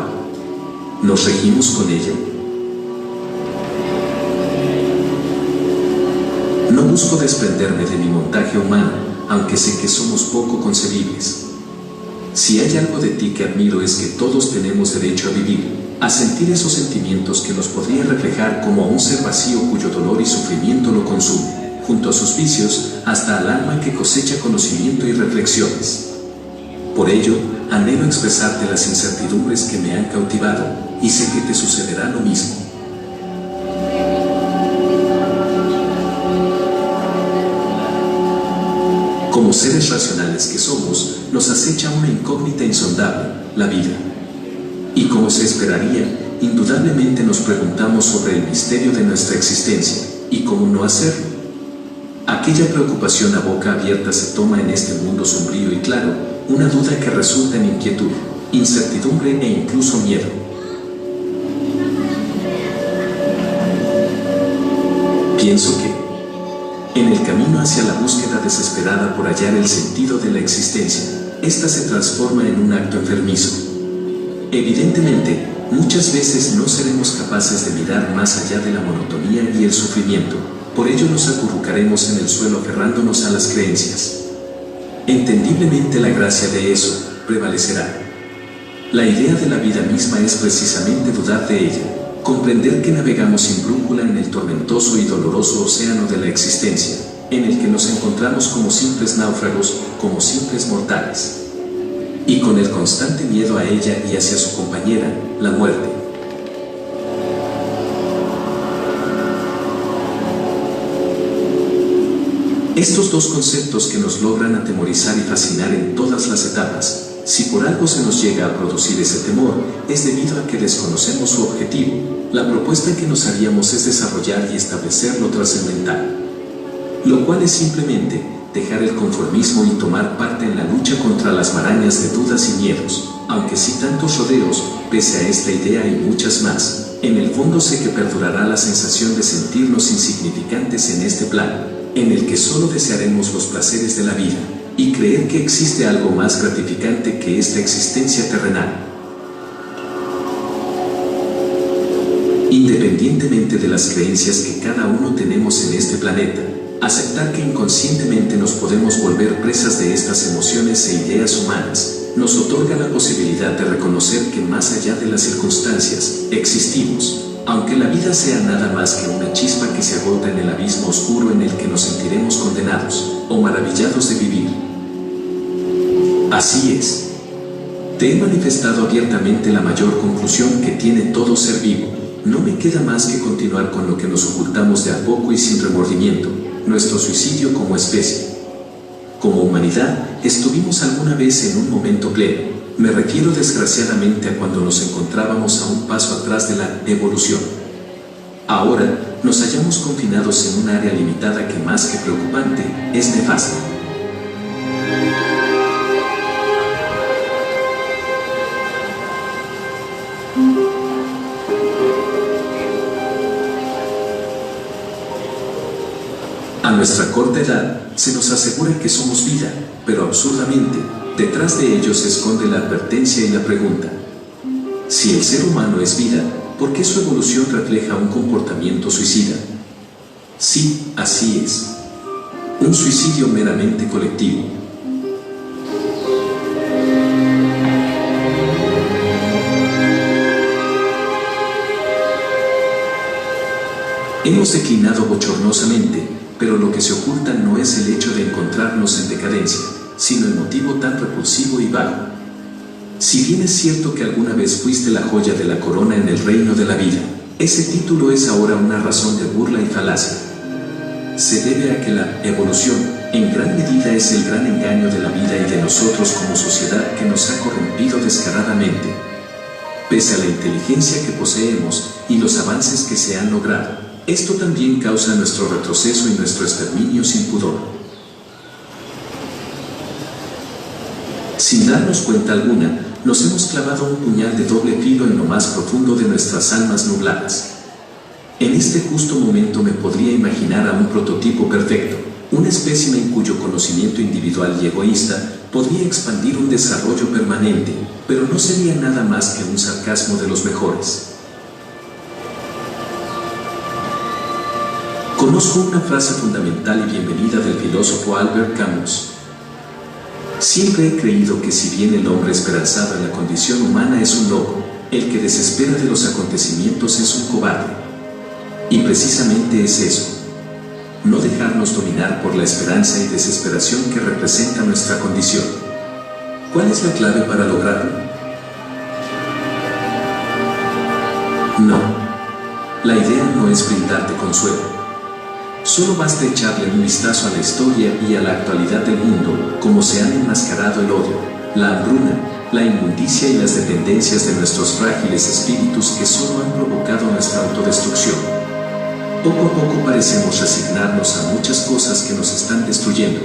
F: ¿Nos regimos con ella? No busco desprenderme de mi montaje humano, aunque sé que somos poco concebibles. Si hay algo de ti que admiro es que todos tenemos derecho a vivir, a sentir esos sentimientos que nos podría reflejar como a un ser vacío cuyo dolor y sufrimiento lo consume, junto a sus vicios, hasta al alma que cosecha conocimiento y reflexiones. Por ello, anhelo expresarte las incertidumbres que me han cautivado, y sé que te sucederá lo mismo. Como seres racionales que somos, nos acecha una incógnita insondable, la vida. Y como se esperaría, indudablemente nos preguntamos sobre el misterio de nuestra existencia, y cómo no hacerlo. Aquella preocupación a boca abierta se toma en este mundo sombrío y claro, una duda que resulta en inquietud, incertidumbre e incluso miedo. Pienso que, en el camino hacia la búsqueda desesperada por hallar el sentido de la existencia, esta se transforma en un acto enfermizo. Evidentemente, muchas veces no seremos capaces de mirar más allá de la monotonía y el sufrimiento, por ello nos acurrucaremos en el suelo aferrándonos a las creencias. Entendiblemente la gracia de eso prevalecerá. La idea de la vida misma es precisamente dudar de ella. Comprender que navegamos sin brújula en el tormentoso y doloroso océano de la existencia, en el que nos encontramos como simples náufragos, como simples mortales. Y con el constante miedo a ella y hacia su compañera, la muerte. Estos dos conceptos que nos logran atemorizar y fascinar en todas las etapas, si por algo se nos llega a producir ese temor, es debido a que desconocemos su objetivo. La propuesta que nos haríamos es desarrollar y establecer lo trascendental, lo cual es simplemente dejar el conformismo y tomar parte en la lucha contra las marañas de dudas y miedos. Aunque sin tantos rodeos, pese a esta idea y muchas más, en el fondo sé que perdurará la sensación de sentirnos insignificantes en este plano, en el que solo desearemos los placeres de la vida, y creer que existe algo más gratificante que esta existencia terrenal. Independientemente de las creencias que cada uno tenemos en este planeta, aceptar que inconscientemente nos podemos volver presas de estas emociones e ideas humanas, nos otorga la posibilidad de reconocer que más allá de las circunstancias, existimos, aunque la vida sea nada más que una chispa que se agota en el abismo oscuro en el que nos sentiremos condenados, o maravillados de vivir. Así es. Te he manifestado abiertamente la mayor conclusión que tiene todo ser vivo. No me queda más que continuar con lo que nos ocultamos de a poco y sin remordimiento, nuestro suicidio como especie. Como humanidad, estuvimos alguna vez en un momento pleno. Me refiero desgraciadamente a cuando nos encontrábamos a un paso atrás de la evolución. Ahora, nos hallamos confinados en un área limitada que más que preocupante, es nefasta. A nuestra corta edad, se nos asegura que somos vida, pero absurdamente, detrás de ello se esconde la advertencia y la pregunta. Si el ser humano es vida, ¿por qué su evolución refleja un comportamiento suicida? Sí, así es. Un suicidio meramente colectivo. Hemos declinado bochornosamente, pero lo que se oculta no es el hecho de encontrarnos en decadencia, sino el motivo tan repulsivo y vago. Si bien es cierto que alguna vez fuiste la joya de la corona en el reino de la vida, ese título es ahora una razón de burla y falacia. Se debe a que la evolución, en gran medida, es el gran engaño de la vida y de nosotros como sociedad que nos ha corrompido descaradamente. Pese a la inteligencia que poseemos y los avances que se han logrado, esto también causa nuestro retroceso y nuestro exterminio sin pudor. Sin darnos cuenta alguna, nos hemos clavado un puñal de doble filo en lo más profundo de nuestras almas nubladas. En este justo momento me podría imaginar a un prototipo perfecto, un espécimen cuyo conocimiento individual y egoísta podría expandir un desarrollo permanente, pero no sería nada más que un sarcasmo de los mejores. Conozco una frase fundamental y bienvenida del filósofo Albert Camus. Siempre he creído que si bien el hombre esperanzado en la condición humana es un loco, el que desespera de los acontecimientos es un cobarde. Y precisamente es eso. No dejarnos dominar por la esperanza y desesperación que representa nuestra condición. ¿Cuál es la clave para lograrlo? No. La idea no es brindarte consuelo. Solo basta echarle un vistazo a la historia y a la actualidad del mundo, cómo se han enmascarado el odio, la hambruna, la inmundicia y las dependencias de nuestros frágiles espíritus que solo han provocado nuestra autodestrucción. Poco a poco parecemos resignarnos a muchas cosas que nos están destruyendo.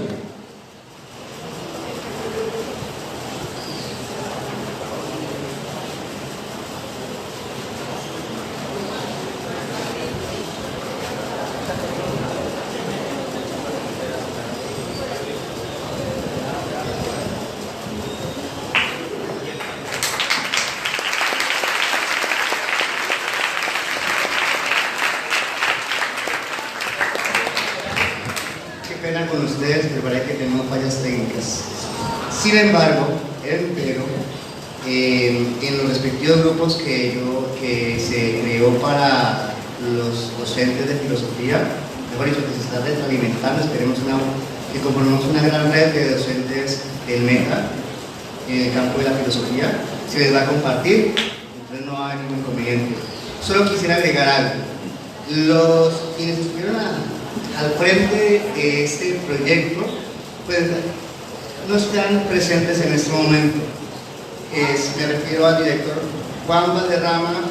G: Con ustedes, pero parece que tenemos fallas técnicas. Sin embargo, en los respectivos grupos que se creó para los docentes de filosofía, mejor dicho, que se está retroalimentando. Esperemos que conformemos una gran red de docentes del META en el campo de la filosofía. Se les va a compartir, entonces no hay ningún inconveniente. Solo quisiera agregar algo. Quienes estuvieron al frente de este proyecto, pues no están presentes en este momento. Me refiero al director Juan Valderrama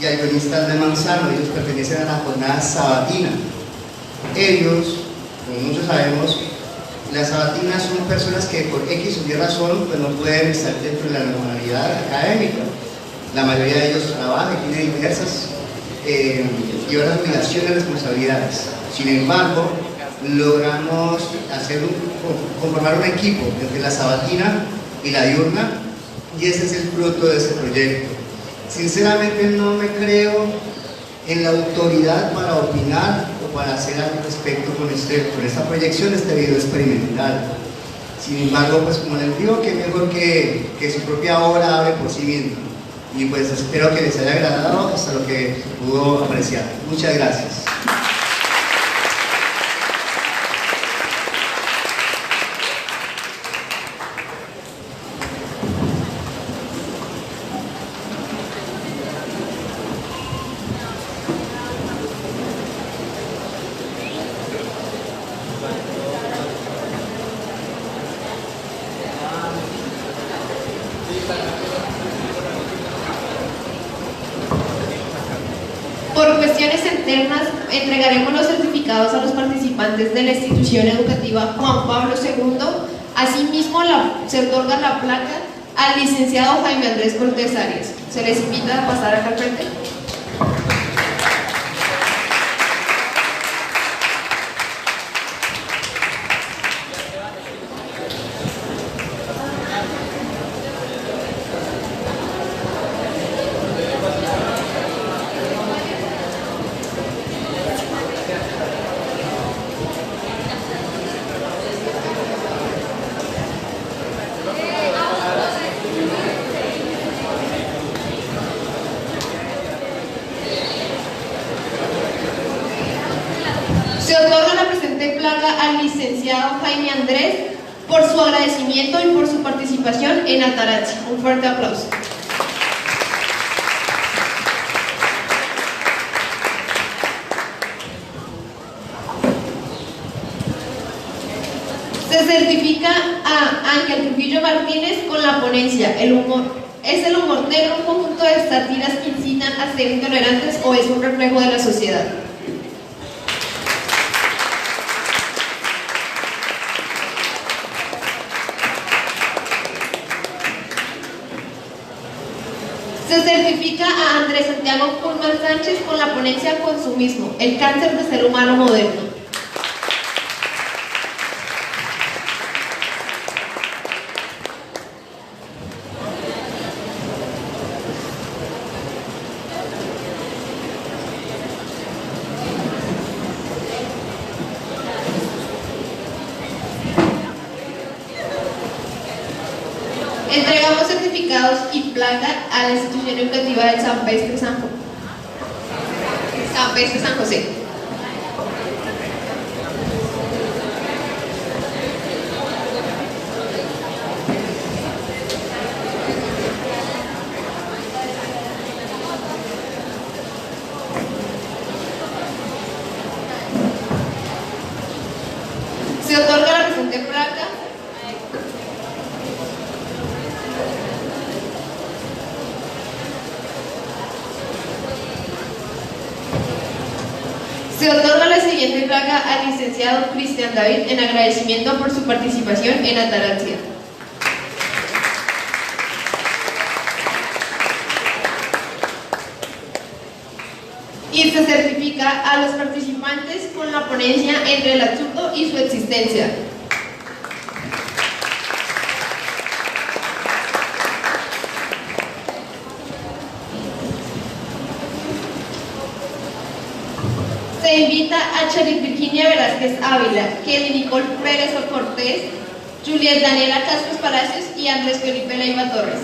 G: y al guionista de Manzano. Ellos pertenecen a la jornada sabatina. Ellos, como muchos sabemos, las sabatinas son personas que por X o Y razón pues no pueden estar dentro de la normalidad académica. La mayoría de ellos trabaja y tiene diversas obligaciones y responsabilidades. Sin embargo, logramos conformar un equipo entre la sabatina y la diurna, y ese es el fruto de ese proyecto. Sinceramente no me creo en la autoridad para opinar o para hacer algo respecto con esta proyección de este video experimental. Sin embargo, pues como les digo, que mejor que su propia obra hable por sí misma. Y pues espero que les haya agradado hasta lo que se pudo apreciar. Muchas gracias.
A: Por cuestiones internas, entregaremos los certificados a los participantes de la institución educativa Juan Pablo II. Asimismo, se otorga la placa al licenciado Jaime Andrés Cortés Arias. Se les invita a pasar acá al frente. Se otorga la presente placa al licenciado Jaime Andrés por su agradecimiento y por su participación en Atarazzi. Un fuerte aplauso. Se certifica a Ángel Trujillo Martínez con la ponencia El humor. ¿Es el humor negro un conjunto de sátiras que incitan a ser intolerantes o es un reflejo de la sociedad? Se certifica a Andrés Santiago Pullman Sánchez con la ponencia Consumismo, el cáncer del ser humano moderno. Entregamos certificados y placa a la institución educativa del San Pestre San José. Se otorga la presente placa Se otorga la siguiente placa al licenciado Cristian David en agradecimiento por su participación en Ataraxia. Y se certifica a los participantes con la ponencia entre el absurdo y su existencia. Se invita a Cheryl Virginia Velázquez Ávila, Kelly Nicole Pérez Cortés, Juliet Daniela Castros Palacios y Andrés Felipe Leiva Torres.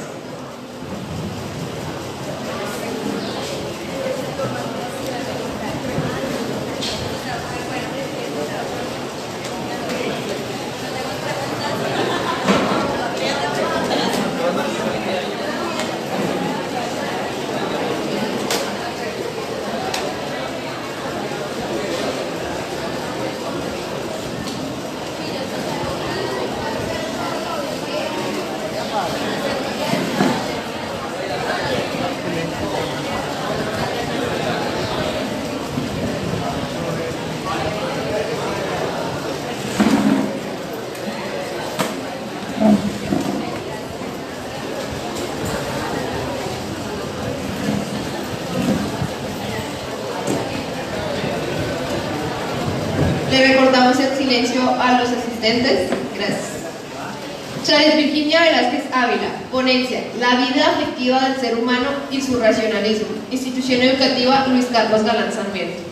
A: Le recordamos en silencio a los asistentes. Gracias. Charis Virginia Velázquez Ávila, ponencia, la vida afectiva del ser humano y su racionalismo. Institución Educativa Luis Carlos Galán Sarmiento.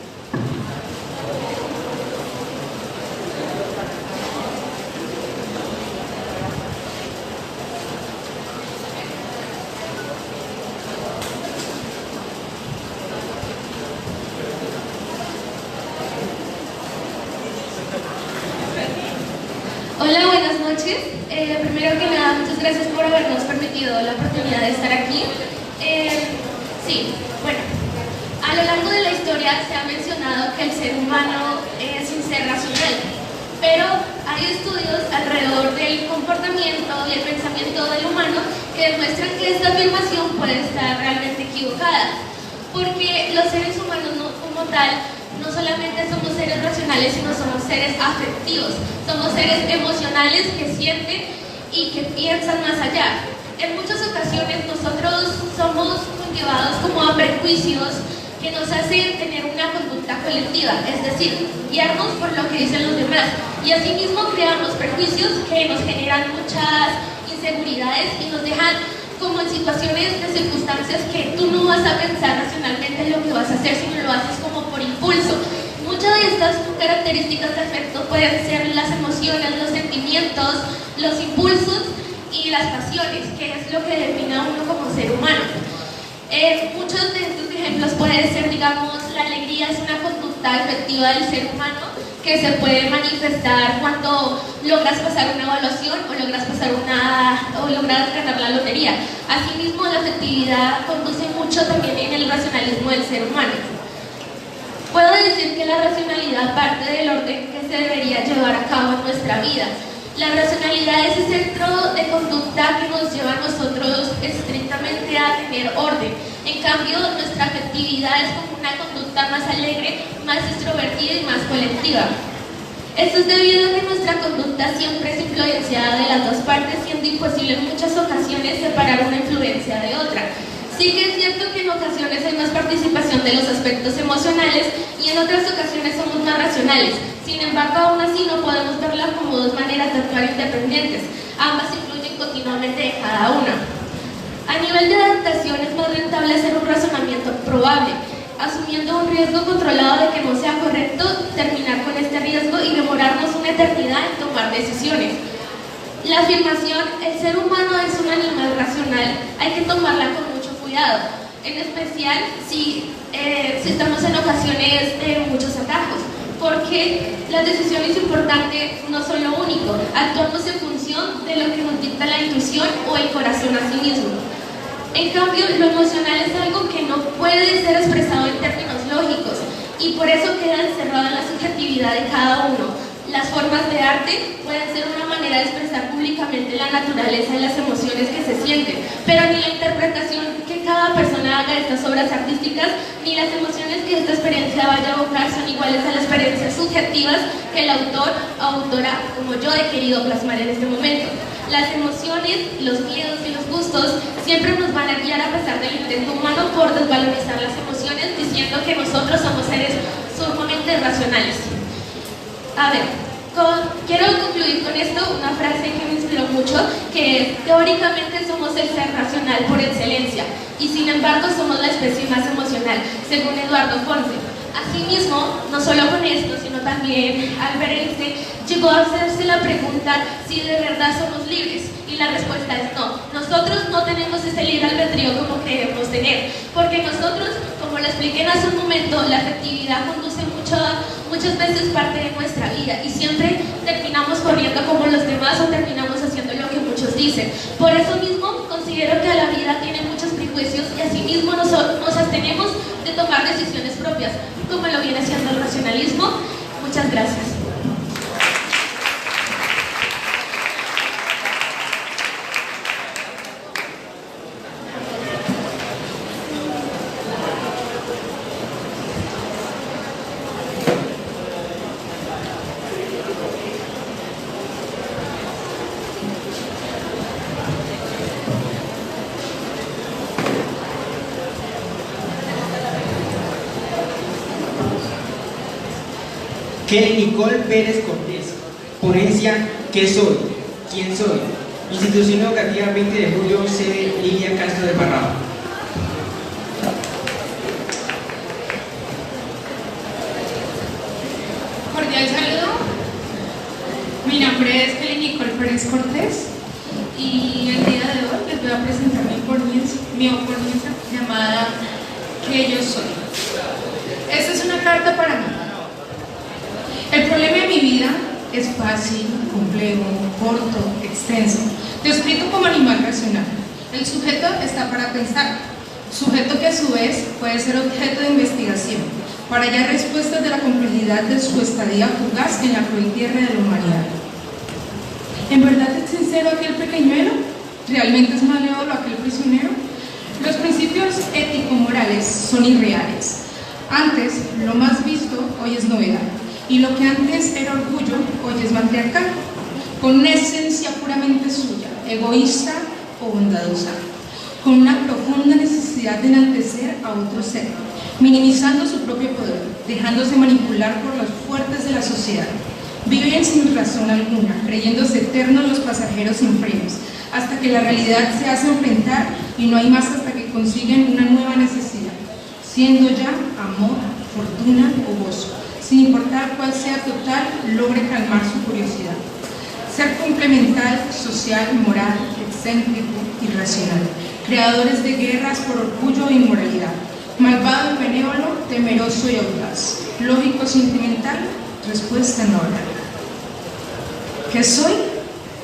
H: Hola, buenas noches. Primero que nada, muchas gracias por habernos permitido la oportunidad de estar aquí. A lo largo de la historia se ha mencionado que el ser humano es sin ser racional, pero hay estudios alrededor del comportamiento y el pensamiento del humano que demuestran que esta afirmación puede estar realmente equivocada, porque los seres humanos como tal no solamente somos seres racionales, sino somos seres afectivos, somos seres emocionales que sienten y que piensan más allá. En muchas ocasiones nosotros somos llevados como a prejuicios que nos hacen tener una conducta colectiva, es decir, guiarnos por lo que dicen los demás, y asimismo creamos prejuicios que nos generan muchas inseguridades y nos dejan como en situaciones de circunstancias que tú no vas a pensar racionalmente en lo que vas a hacer, sino lo haces como por impulso. Muchas de estas características de afecto pueden ser las emociones, los sentimientos, los impulsos y las pasiones, que es lo que define a uno como ser humano. Muchos de estos ejemplos pueden ser, digamos, la alegría es una conducta afectiva del ser humano que se puede manifestar cuando logras pasar una evaluación o logras ganar la lotería. Asimismo, la afectividad conduce mucho también en el racionalismo del ser humano. Puedo decir que la racionalidad parte del orden que se debería llevar a cabo en nuestra vida. La racionalidad es ese centro de conducta que nos lleva a nosotros estrictamente a tener orden. En cambio, nuestra afectividad es como una conducta más alegre, más extrovertida y más colectiva. Esto es debido a que nuestra conducta siempre es influenciada de las dos partes, siendo imposible en muchas ocasiones separar una influencia de otra. Sí que es cierto que en ocasiones hay más participación de los aspectos emocionales y en otras ocasiones somos más racionales. Sin embargo, aún así no podemos verlas como dos maneras de actuar independientes. Ambas influyen continuamente en cada una. A nivel de adaptación es más rentable hacer un razonamiento probable, asumiendo un riesgo controlado de que no sea correcto, terminar con este riesgo y demorarnos una eternidad en tomar decisiones. La afirmación, el ser humano es un animal racional, hay que tomarla con mucho cuidado, en especial si estamos en ocasiones de muchos atajos, porque las decisiones importantes no son lo único, actuamos en función de lo que nos dicta la intuición o el corazón a sí mismo. En cambio, lo emocional es algo que no puede ser expresado en términos lógicos y por eso queda encerrado en la subjetividad de cada uno. Las formas de arte pueden ser una manera de expresar públicamente la naturaleza de las emociones que se sienten, pero ni la interpretación que cada persona haga de estas obras artísticas, ni las emociones que esta experiencia vaya a evocar son iguales a las experiencias subjetivas que el autor o autora, como yo, he querido plasmar en este momento. Las emociones, los miedos y los gustos siempre nos van a guiar a pesar del intento humano por desvalorizar las emociones, diciendo que nosotros somos seres sumamente racionales. A ver, quiero concluir con esto una frase que me inspiró mucho, que es: teóricamente somos el ser racional por excelencia y sin embargo somos la especie más emocional, según Eduardo Ponce. Asimismo, no solo con esto, sino también Albert Einstein llegó a hacerse la pregunta si de verdad somos libres, y la respuesta es no. Nosotros no tenemos ese libre albedrío como creemos tener, porque nosotros, como lo expliqué hace un momento, la afectividad conduce muchas veces parte de nuestra vida y siempre terminamos corriendo como los demás o terminamos haciendo lo que muchos dicen. Por eso mismo considero que la vida tiene muchos prejuicios y asimismo nos abstenemos de tomar decisiones propias, como lo viene haciendo el racionalismo. Muchas gracias.
B: Kelly Nicole Pérez Cortés. Ponencia ¿Qué soy? ¿Quién soy? Institución Educativa 20 de Julio, sede Lilia Castro de Parrado.
I: Cordial saludo. Mi nombre es Kelly Nicole Pérez Cortés y el día de hoy les voy a presentar mi ponencia llamada ¿Qué yo soy? Esta es una carta para mí. El problema de mi vida es fácil, complejo, corto, extenso, descrito como animal racional. El sujeto está para pensar, sujeto que a su vez puede ser objeto de investigación, para hallar respuestas de la complejidad de su estadía fugaz en la cruel tierra de la humanidad. ¿En verdad es sincero aquel pequeñuelo? ¿Realmente es malévolo aquel prisionero? Los principios ético-morales son irreales. Antes, lo más visto hoy es novedad, y lo que antes era orgullo, hoy es matriarcal, con una esencia puramente suya, egoísta o bondadosa, con una profunda necesidad de enaltecer a otro ser, minimizando su propio poder, dejándose manipular por los fuertes de la sociedad. Viven sin razón alguna, creyéndose eternos los pasajeros sin frenos, hasta que la realidad se hace enfrentar y no hay más hasta que consiguen una nueva necesidad, siendo ya amor, fortuna o gozo, sin importar cuál sea total, logre calmar su curiosidad. Ser complemental, social, moral, excéntrico, irracional, creadores de guerras por orgullo e inmoralidad, malvado y benévolo, temeroso y audaz, lógico, sentimental, respuesta no hablar. ¿Qué soy?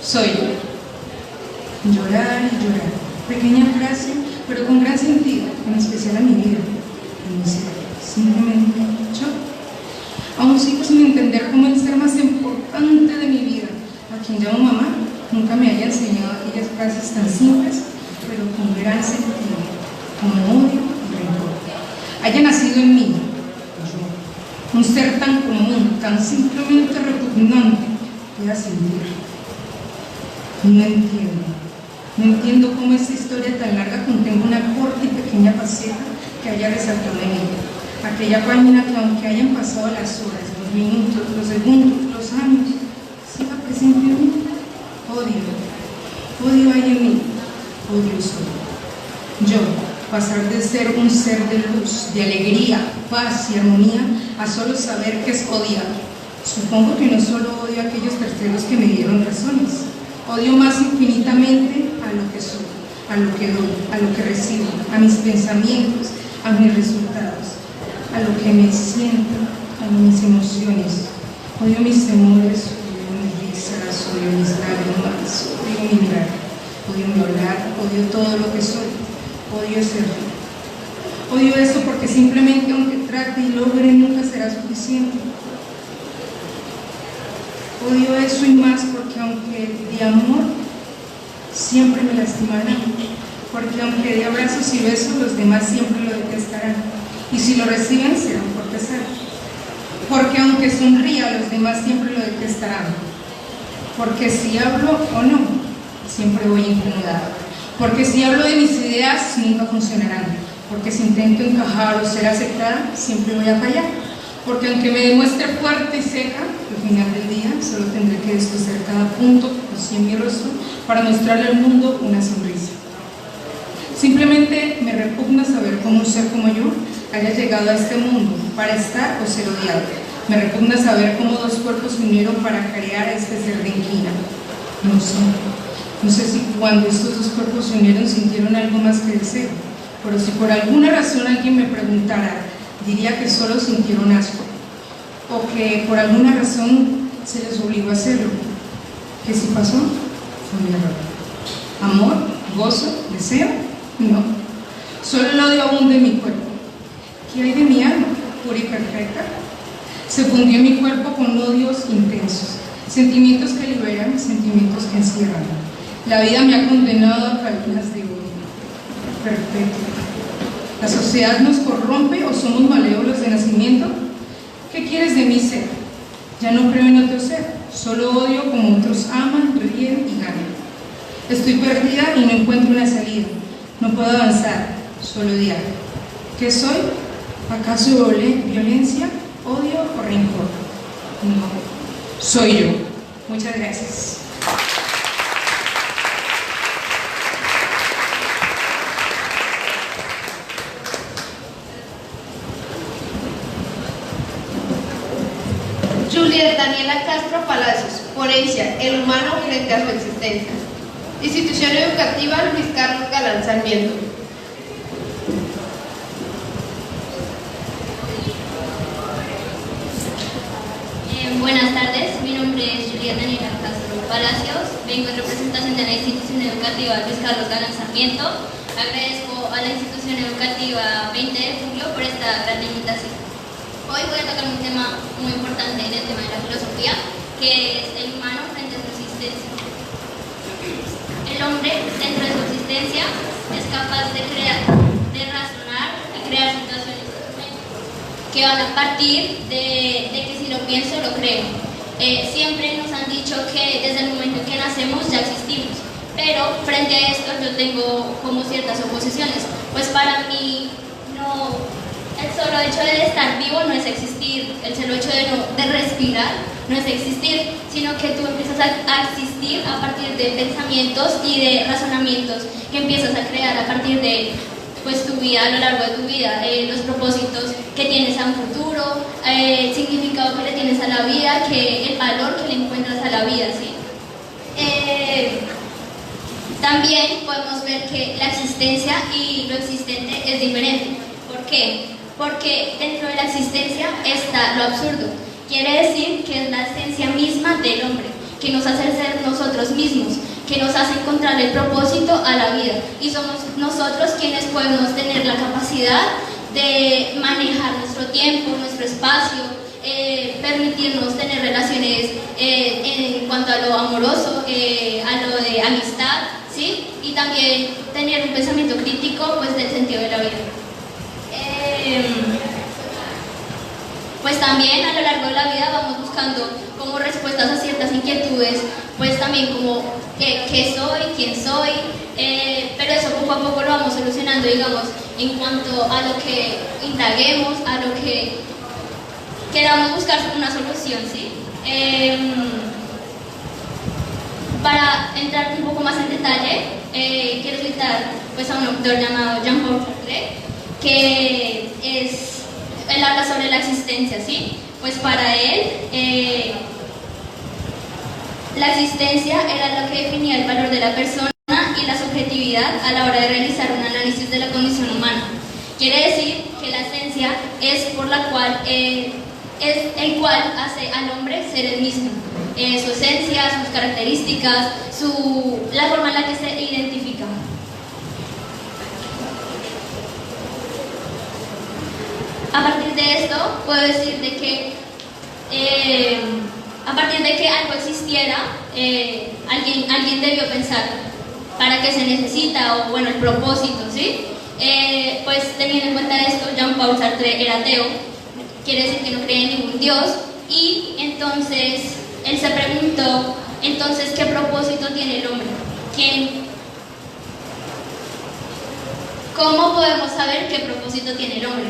I: Soy yo. Llorar y llorar, pequeña frase, pero con gran sentido, en especial a mi vida, en mi ser, simplemente yo. Aún sigo sin entender cómo el ser más importante de mi vida, a quien llamo mamá, nunca me haya enseñado aquellas frases tan simples, pero con gran sentido, como odio y rencor. Haya nacido en mí, yo, un ser tan común, tan simplemente repugnante, pueda sentir. No entiendo cómo esta historia tan larga contenga una corta y pequeña faceta que haya resaltado en ella. Aquella página que, aunque hayan pasado las horas, los minutos, los segundos, los años, siga presente en mí. Odio hay en mí, odio soy. Yo, pasar de ser un ser de luz, de alegría, paz y armonía, a solo saber qué es odiar. Supongo que no solo odio a aquellos terceros que me dieron razones, odio más infinitamente a lo que soy, a lo que doy, a lo que recibo, a mis pensamientos, a mis resultados, a lo que me siento, a mis emociones. Odio mis temores, odio mis risas, odio mis lágrimas, odio mi mirar, odio mi hablar, odio todo lo que soy, odio ser yo. Odio eso porque simplemente aunque trate y logre nunca será suficiente. Odio eso y más porque aunque de amor siempre me lastimarán, porque aunque de abrazos y besos los demás siempre lo detestarán, y si lo reciben serán por pesar, porque aunque sonría los demás siempre lo detestarán, porque si hablo o no siempre voy a incomodar, porque si hablo de mis ideas nunca funcionarán, porque si intento encajar o ser aceptada siempre voy a fallar, porque aunque me demuestre fuerte y seca, al final del día solo tendré que descoser cada punto así en mi rostro para mostrarle al mundo una sonrisa. Simplemente me repugna saber cómo un ser como yo haya llegado a este mundo para estar o ser odiado. Me repugna saber cómo dos cuerpos se unieron para crear a este ser de inquina. No sé si cuando estos dos cuerpos se unieron sintieron algo más que deseo, pero si por alguna razón alguien me preguntara, diría que solo sintieron asco, o que por alguna razón se les obligó a hacerlo. ¿Qué sí pasó? Fue un error. ¿Amor? ¿Gozo? ¿Deseo? No. Solo el odio abunda en mi cuerpo. ¿Qué hay de mi alma? Pura y perfecta. Se fundió en mi cuerpo con odios intensos, sentimientos que liberan, sentimientos que encierran. La vida me ha condenado a cadenas de odio. Perfecto. ¿La sociedad nos corrompe o somos malévolos de nacimiento? ¿Qué quieres de mí ser? Ya no creo en otro ser, solo odio como otros aman, ríen y ganan. Estoy perdida y no encuentro una salida. No puedo avanzar, solo odiar. ¿Qué soy? ¿Acaso violencia, odio o rencor? soy yo. Muchas gracias.
A: Juliet Daniela Castro Palacios, ponencia, el humano frente a su existencia. Institución Educativa Luis Carlos Galán Sarmiento.
H: Buenas tardes, mi nombre es Juliet Daniela Castro Palacios, vengo en representación de la Institución Educativa Luis Carlos Galán Sarmiento. Agradezco a la Institución Educativa 20 de Julio por esta gran invitación. Hoy voy a tocar un tema muy importante en el tema de la filosofía, que es el humano frente a su existencia. El hombre, dentro de su existencia, es capaz de razonar y crear situaciones que van a partir de que si lo pienso, lo creo. Siempre nos han dicho que desde el momento en que nacemos ya existimos, pero frente a esto yo tengo como ciertas oposiciones, pues para mí el solo hecho de estar vivo no es existir, el solo hecho de respirar no es existir, sino que tú empiezas a existir a partir de pensamientos y de razonamientos que empiezas a crear a partir de pues tu vida, a lo largo de tu vida, los propósitos que tienes a un futuro, el significado que le tienes a la vida, el valor que le encuentras a la vida, ¿sí? También podemos ver que la existencia y lo existente es diferente. ¿Por qué? Porque dentro de la existencia está lo absurdo. Quiere decir que es la esencia misma del hombre, que nos hace ser nosotros mismos, que nos hace encontrar el propósito a la vida. Y somos nosotros quienes podemos tener la capacidad de manejar nuestro tiempo, nuestro espacio, permitirnos tener relaciones en cuanto a lo amoroso, a lo de amistad, ¿sí? Y también tener un pensamiento crítico pues, del sentido de la vida. Pues también a lo largo de la vida vamos buscando como respuestas a ciertas inquietudes, pues también como qué soy, quién soy, pero eso poco a poco lo vamos solucionando, digamos, en cuanto a lo que indaguemos, a lo que queramos buscar una solución, ¿sí? Para entrar un poco más en detalle, quiero citar pues, a un autor llamado Jean-Paul Sartre, que él habla sobre la existencia, ¿sí? Pues para él, la existencia era lo que definía el valor de la persona y la subjetividad a la hora de realizar un análisis de la condición humana. Quiere decir que la esencia es por la cual es el cual hace al hombre ser el mismo. Su esencia, sus características, la forma en la que se identifica. A partir de esto, puedo decir de que a partir de que algo existiera, alguien debió pensar para qué se necesita o bueno, el propósito, ¿sí? Pues teniendo en cuenta esto, Jean-Paul Sartre era ateo, quiere decir que no cree en ningún Dios, y entonces él se preguntó, entonces, ¿qué propósito tiene el hombre? ¿Cómo podemos saber qué propósito tiene el hombre?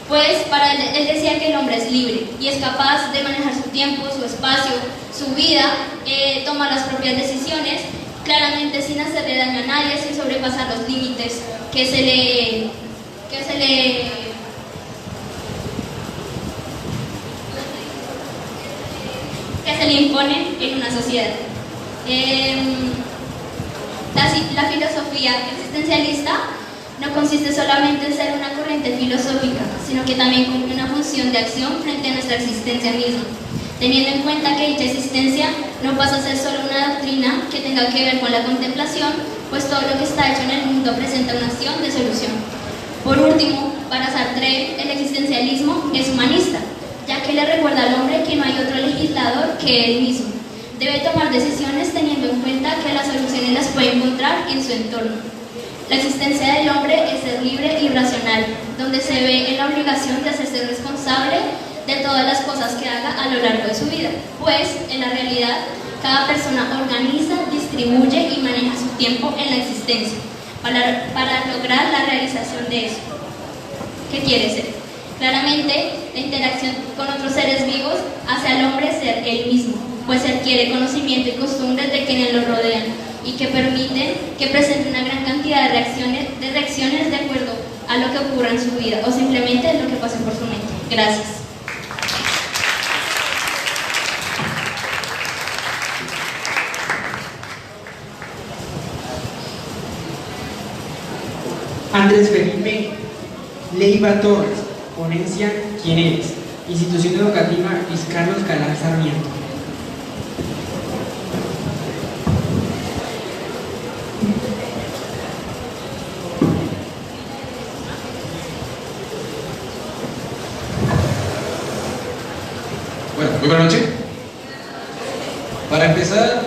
H: Pues para él decía que el hombre es libre y es capaz de manejar su tiempo, su espacio, su vida, tomar las propias decisiones, claramente sin hacerle daño a nadie, sin sobrepasar los límites que se le imponen en una sociedad. La filosofía existencialista no consiste solamente en ser una corriente filosófica, sino que también cumple una función de acción frente a nuestra existencia misma, teniendo en cuenta que dicha existencia no pasa a ser solo una doctrina que tenga que ver con la contemplación, pues todo lo que está hecho en el mundo presenta una acción de solución. Por último, para Sartre, el existencialismo es humanista, ya que le recuerda al hombre que no hay otro legislador que él mismo. Debe tomar decisiones teniendo en cuenta que las soluciones las puede encontrar en su entorno. La existencia del hombre es ser libre y racional, donde se ve en la obligación de hacerse responsable de todas las cosas que haga a lo largo de su vida, pues en la realidad cada persona organiza, distribuye y maneja su tiempo en la existencia para lograr la realización de eso. ¿Qué quiere ser? Claramente, la interacción con otros seres vivos hace al hombre ser él mismo. pues se adquiere conocimiento y costumbres de quienes lo rodean y que permiten que presente una gran cantidad de reacciones de acuerdo a lo que ocurra en su vida o simplemente lo que pase por su mente. Gracias.
B: Andrés Felipe Leiva Torres, ponencia ¿Quién eres? Institución educativa Luis Carlos Galán Sarmiento.
J: Bueno, muy buena noche. Para empezar,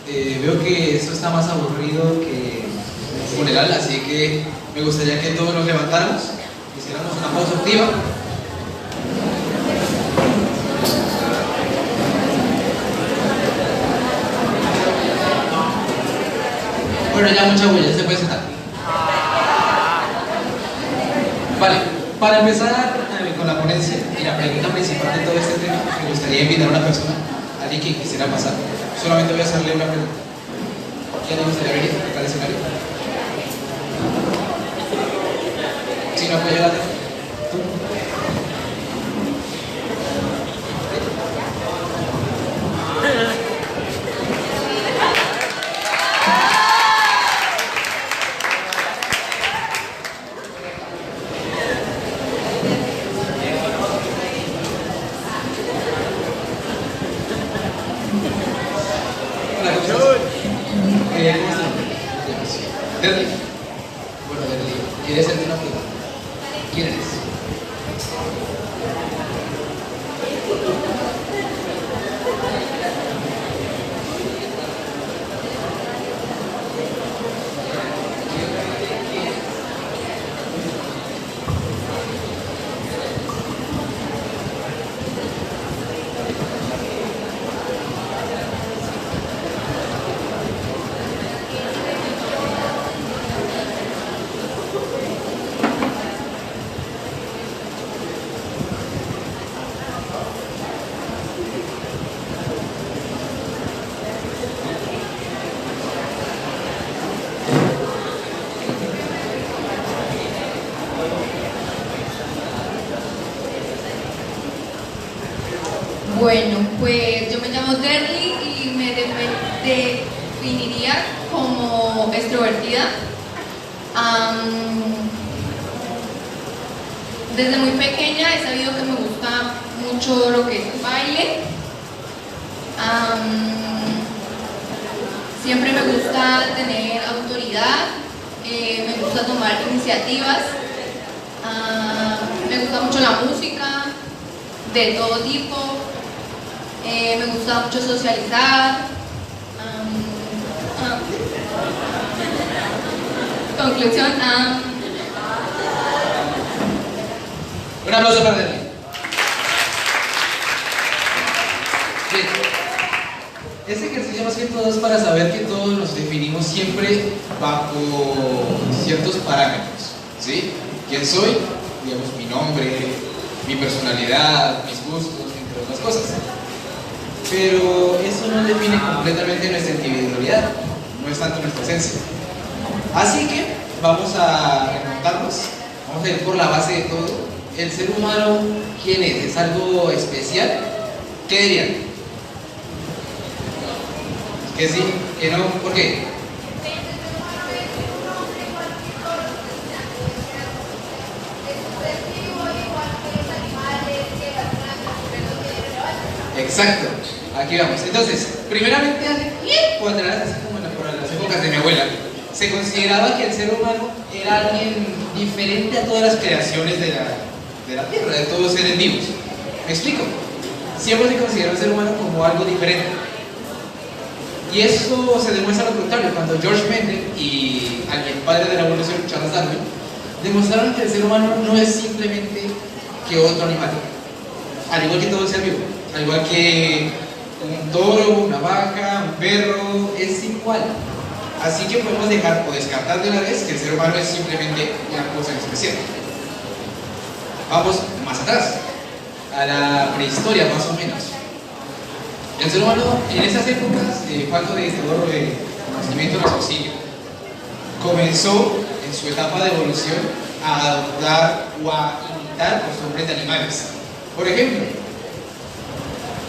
J: veo que esto está más aburrido que un funeral, así que me gustaría que todos nos levantáramos, hiciéramos una pausa activa. Bueno, ya mucha bulla, ya se puede sentar. Vale, para empezar con la ponencia y la pregunta principal de todo este tema, me gustaría invitar a una persona, alguien que quisiera pasar. Solamente voy a hacerle una pregunta. ¿Quién le gustaría venir acá al escenario? Si no apoya la ¿tú? Derly. Bueno, Derly, quería hacerte una pregunta. ¿Quién eres?
K: Bueno, pues yo me llamo Derly y me definiría como extrovertida. Desde muy pequeña he sabido que me gusta mucho lo que es el baile. Siempre me gusta tener autoridad, me gusta tomar iniciativas, me gusta mucho la música de todo tipo. Me gusta mucho socializar. Conclusión.
J: Un aplauso para Derly. Bien. Este ejercicio más que todo es para saber que todos nos definimos siempre bajo ciertos parámetros, ¿sí? ¿Quién soy? Digamos, mi nombre, mi personalidad, mis gustos, entre otras cosas. Pero eso no define completamente nuestra individualidad, no es tanto nuestra esencia. Así que vamos a remontarnos, vamos a ir por la base de todo. El ser humano, ¿quién es? ¿Es algo especial? ¿Qué dirían? ¿Que sí? ¿Que no? ¿Por qué? Exacto, aquí vamos. Entonces, primeramente hace tiempo atrás, así como por las épocas de mi abuela, se consideraba que el ser humano era alguien diferente a todas las creaciones de la Tierra, de todos los seres vivos. ¿Me explico? Siempre se considera al ser humano como algo diferente. Y eso se demuestra lo contrario, cuando George Mendel y el padre de la evolución, Charles Darwin, demostraron que el ser humano no es simplemente que otro animal, al igual que todo ser vivo. Al igual que un toro, una vaca, un perro, es igual. Así que podemos dejar o descartar de una vez que el ser humano es simplemente una cosa en especial. Vamos más atrás, a la prehistoria más o menos. El ser humano en esas épocas de falta de conocimiento, raciocinio, comenzó en su etapa de evolución a adoptar o a imitar costumbres de animales. Por ejemplo,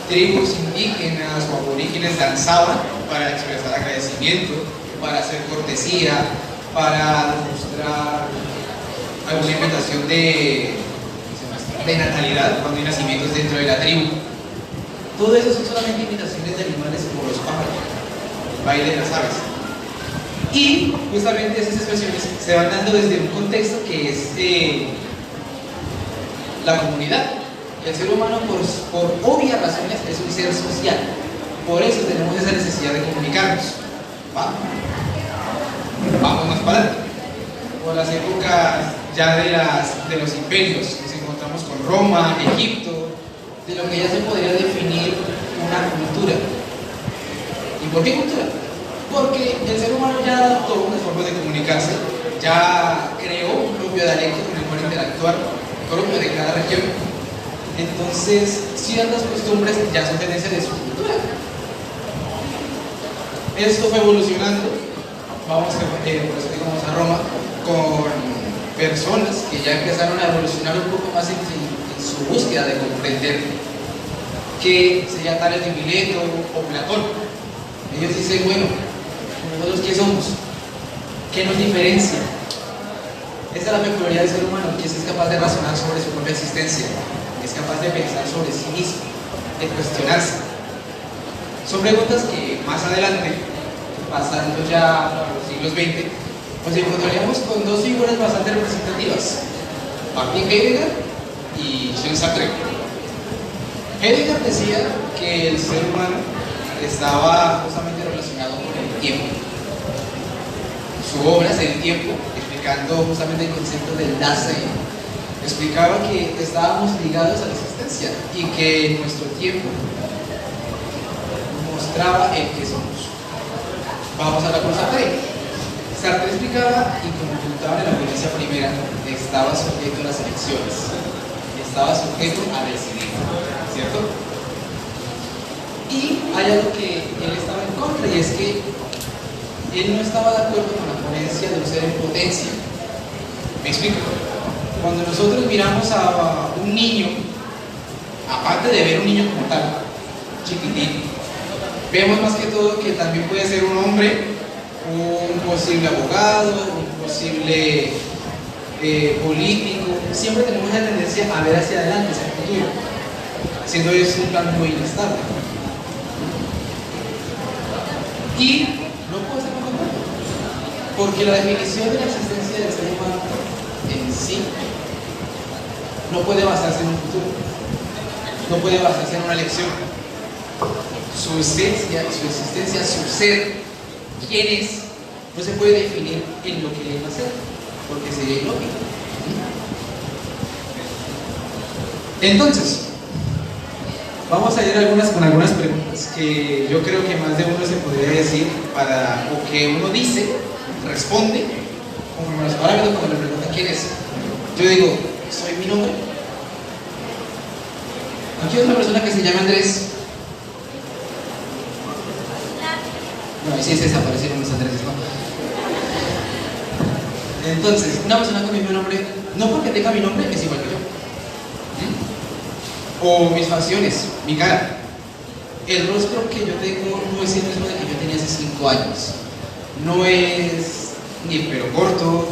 J: tribus indígenas o aborígenes danzaban para expresar agradecimiento, para hacer cortesía, para demostrar alguna invitación de natalidad cuando hay nacimientos dentro de la tribu. Todo eso son solamente imitaciones de animales como los pájaros, el baile de las aves. Y justamente esas expresiones se van dando desde un contexto que es la comunidad. El ser humano, por obvias razones, es un ser social. Por eso tenemos esa necesidad de comunicarnos. Vamos más para adelante. Por las épocas ya de los imperios, nos encontramos con Roma, Egipto, de lo que ya se podría definir una cultura. ¿Y por qué cultura? Porque el ser humano ya adoptó una forma de comunicarse, ya creó un propio dialecto con el cual interactuar, propio de cada región. Entonces, ciertas costumbres ya son tendencia de su cultura. Esto fue evolucionando, por eso digamos a Roma, con personas que ya empezaron a evolucionar un poco más en su búsqueda de comprender que sería Tales de Mileto o Platón. Ellos dicen, bueno, ¿nosotros qué somos? ¿Qué nos diferencia? Esa es la peculiaridad del ser humano, que es capaz de razonar sobre su propia existencia, es capaz de pensar sobre sí mismo, de cuestionarse. Son preguntas que más adelante, pasando ya a los siglos XX, nos encontraríamos con dos figuras bastante representativas, Martin Heidegger y Jean Sartre. Heidegger decía que el ser humano estaba justamente relacionado con el tiempo. Su obra, El tiempo, explicando justamente el concepto del Dasein, explicaba que estábamos ligados a la existencia y que nuestro tiempo mostraba el que somos. Vamos a hablar con Sartre. Sartre explicaba y como comentaba en la ponencia primera, estaba sujeto a las elecciones, estaba sujeto a decidir, ¿cierto? Y hay algo que él estaba en contra, y es que él no estaba de acuerdo con la ponencia de un ser en potencia. ¿Me explico? Cuando nosotros miramos a un niño, aparte de ver un niño como tal, chiquitín, vemos más que todo que también puede ser un hombre, un posible abogado, un posible político. Siempre tenemos la tendencia a ver hacia adelante, hacia el futuro, siendo eso un plan muy inestable. Y no puedo estar de acuerdo, porque la definición de la existencia del ser humano en sí no puede basarse en un futuro, no puede basarse en una elección. Su esencia, su existencia, su ser, quién es, no se puede definir en lo que él va a ser, porque sería ilógico. Entonces, vamos a ir con algunas preguntas que yo creo que más de uno se podría decir, o que uno dice, responde, conforme a los parámetros cuando le preguntan quién es. Yo digo, soy mi nombre. Aquí hay otra persona que se llama Andrés. No, sí, se desaparecieron los Andrés, ¿no? Entonces, una persona con mi mismo nombre, no porque tenga mi nombre, es igual que yo. O mis facciones, mi cara. El rostro que yo tengo no es el mismo que yo tenía hace 5 años. No es ni el pelo corto,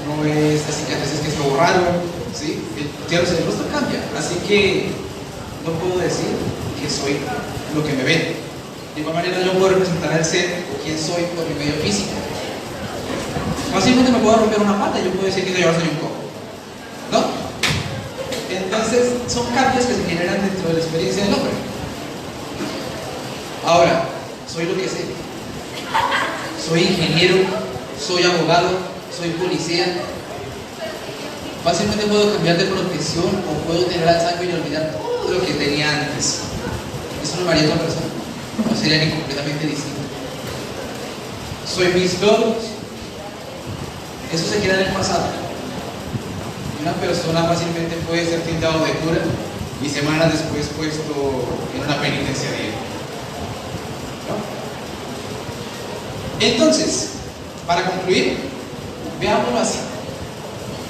J: no es las cicatrices que se borraron, ¿sí? El rostro cambia, así que no puedo decir que soy lo que me ven. De igual manera yo puedo representar al ser o quién soy por mi medio físico. Fácilmente me puedo romper una pata y yo puedo decir que yo soy un cojo, ¿no? Entonces son cambios que se generan dentro de la experiencia del hombre. Ahora, soy lo que sé. Soy ingeniero, soy abogado, soy policía. Fácilmente puedo cambiar de profesión o puedo tener Alzheimer y olvidar todo lo que tenía antes. Eso no me haría otra persona. No sería ni completamente distinto. Soy mis logros. Eso se queda en el pasado. Una persona fácilmente puede ser tildado de cura y semanas después puesto en una penitenciaría. ¿no? Entonces, para concluir, veámoslo así.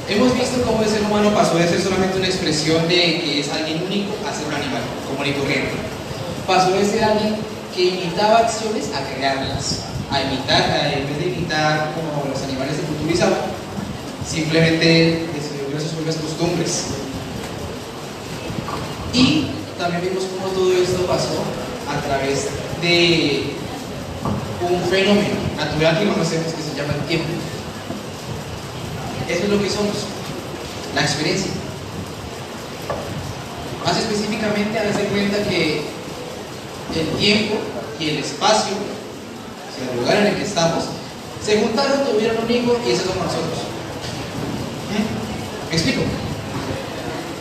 J: Hemos visto cómo el ser humano pasó de ser solamente una expresión de que es alguien único a ser un animal común y corriente. Pasó de ser alguien que imitaba acciones a crearlas, en vez de imitar como los animales se culturizaban, simplemente desarrolló sus propias costumbres. Y también vimos cómo todo esto pasó a través de un fenómeno natural que conocemos que se llama el tiempo. Eso es lo que somos, la experiencia. Más específicamente, darse cuenta que el tiempo y el espacio, o sea, el lugar en el que estamos, se juntaron, tuvieron un hijo y eso somos nosotros. ¿Me explico?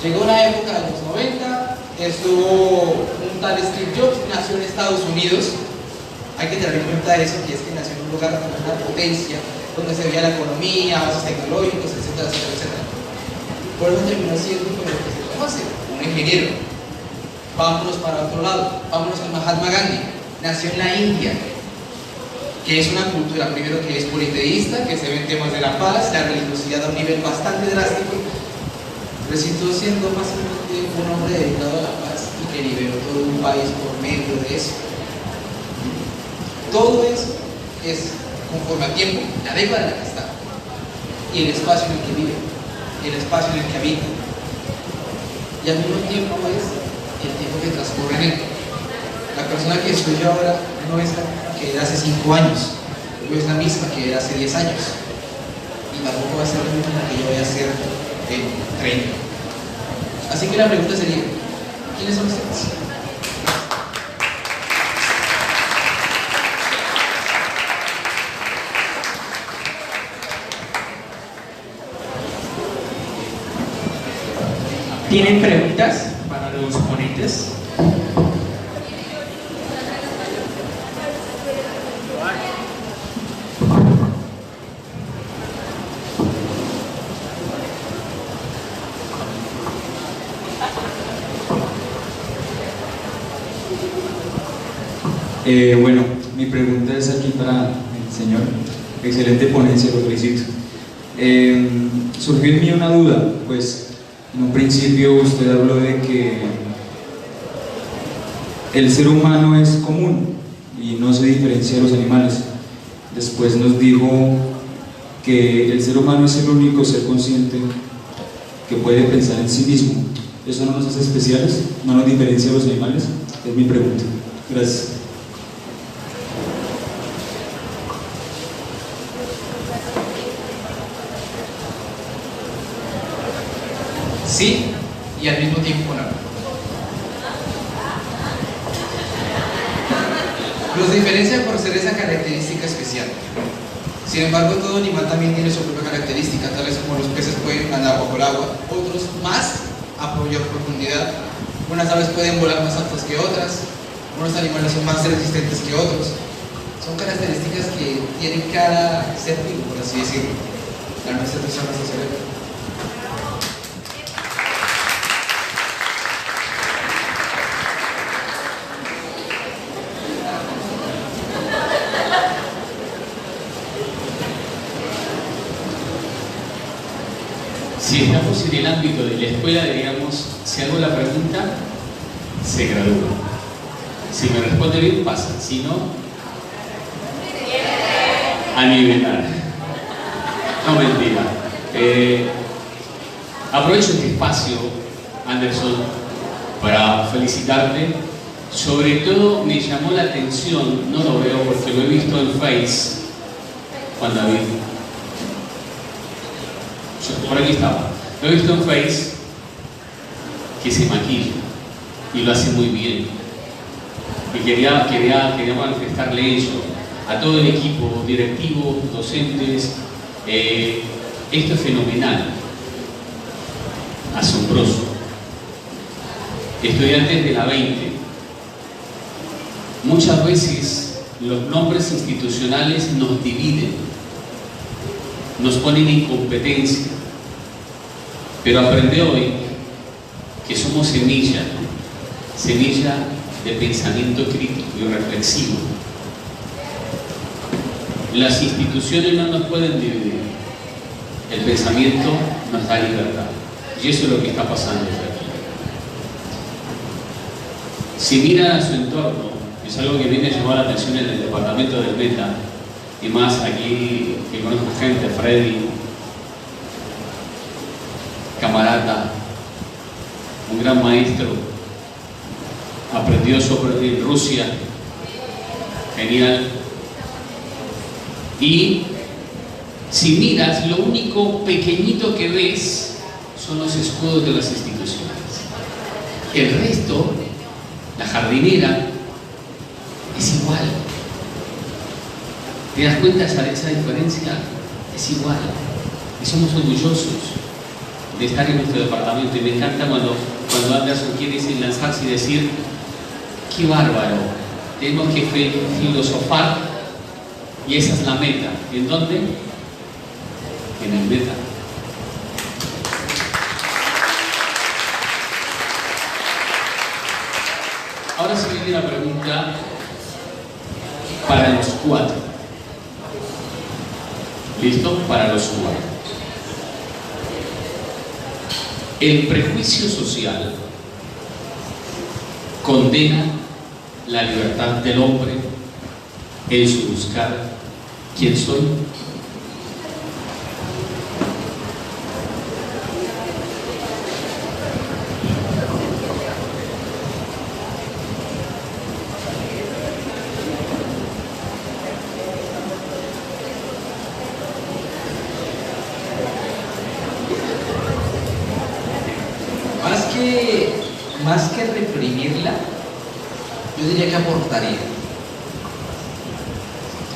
J: Llegó una época de los 90, estuvo un tal Steve Jobs, nació en Estados Unidos. Hay que tener en cuenta eso, que es que nació en un lugar con una potencia, donde se veía la economía, avances tecnológicos, etcétera, etcétera, etcétera. Por eso terminó siendo lo que se conoce, un ingeniero. Vámonos para otro lado, vámonos con Mahatma Gandhi. Nació en la India, que es una cultura, primero, que es politeísta, que se ven temas de la paz, la religiosidad a un nivel bastante drástico. Resultó siendo básicamente un hombre dedicado a la paz y que liberó todo un país por medio de eso. Todo eso es conforme al tiempo, la década en la que está, y el espacio en el que vive, y el espacio en el que habita, y al mismo tiempo es el tiempo que transcurre en él. La persona que soy yo ahora no es la que era hace 5 años, no es la misma que era hace 10 años, y tampoco va a ser la misma que yo voy a ser en 30. Así que la pregunta sería, ¿quiénes son ustedes?
B: ¿Tienen preguntas para los ponentes?
E: Bueno, mi pregunta es aquí para el señor. Excelente ponencia, lo felicito. Surgió en mí una duda, pues en un principio usted habló de que el ser humano es común y no se diferencia de los animales. Después nos dijo que el ser humano es el único ser consciente que puede pensar en sí mismo. ¿Eso no nos hace especiales? ¿No nos diferencia de los animales? Es mi pregunta. Gracias.
J: Sí, y al mismo tiempo no. Los diferencia por ser esa característica especial. Sin embargo, todo animal también tiene su propia característica, tales como los peces pueden andar bajo el agua, otros más a mayor profundidad. Unas aves pueden volar más altas que otras, unos animales son más resistentes que otros. Son características que tienen cada ser vivo, por así decirlo. La nuestra persona es el cerebro.
L: Si estamos en el ámbito de la escuela, diríamos, si hago la pregunta, se gradúa. Si me responde bien, pasa. Si no, a nivelar. No, mentira. Aprovecho este espacio, Anderson, para felicitarte. Sobre todo me llamó la atención, no lo veo porque lo he visto en Face, Juan David. Por aquí estaba. Lo he visto en Face que se maquilla y lo hace muy bien. Y quería manifestarle eso a todo el equipo directivo, docentes. Esto es fenomenal, asombroso. Estudiantes de la 20. Muchas veces los nombres institucionales nos dividen, nos ponen en competencia. Pero aprende hoy que somos semilla de pensamiento crítico y reflexivo. Las instituciones no nos pueden dividir. El pensamiento nos da libertad. Y eso es lo que está pasando aquí. Si miran a su entorno, es algo que viene a llamar la atención en el departamento del Meta, y más aquí que conozco gente, Freddy, Camarata, un gran maestro, aprendió sobre Rusia, genial. Y si miras, lo único pequeñito que ves son los escudos de las instituciones. El resto, la jardinera, es igual. ¿Te das cuenta de esa diferencia? Es igual. Y somos orgullosos de estar en nuestro departamento. Y me encanta cuando Anderson quiere lanzarse y decir: ¡qué bárbaro! Tenemos que filosofar, y esa es la meta. ¿En dónde? En el Meta. Ahora se viene la pregunta para los cuatro. ¿Listo? Para los cuatro. El prejuicio social condena la libertad del hombre en su buscar quién soy.
J: Más que reprimirla, yo diría que aportaría.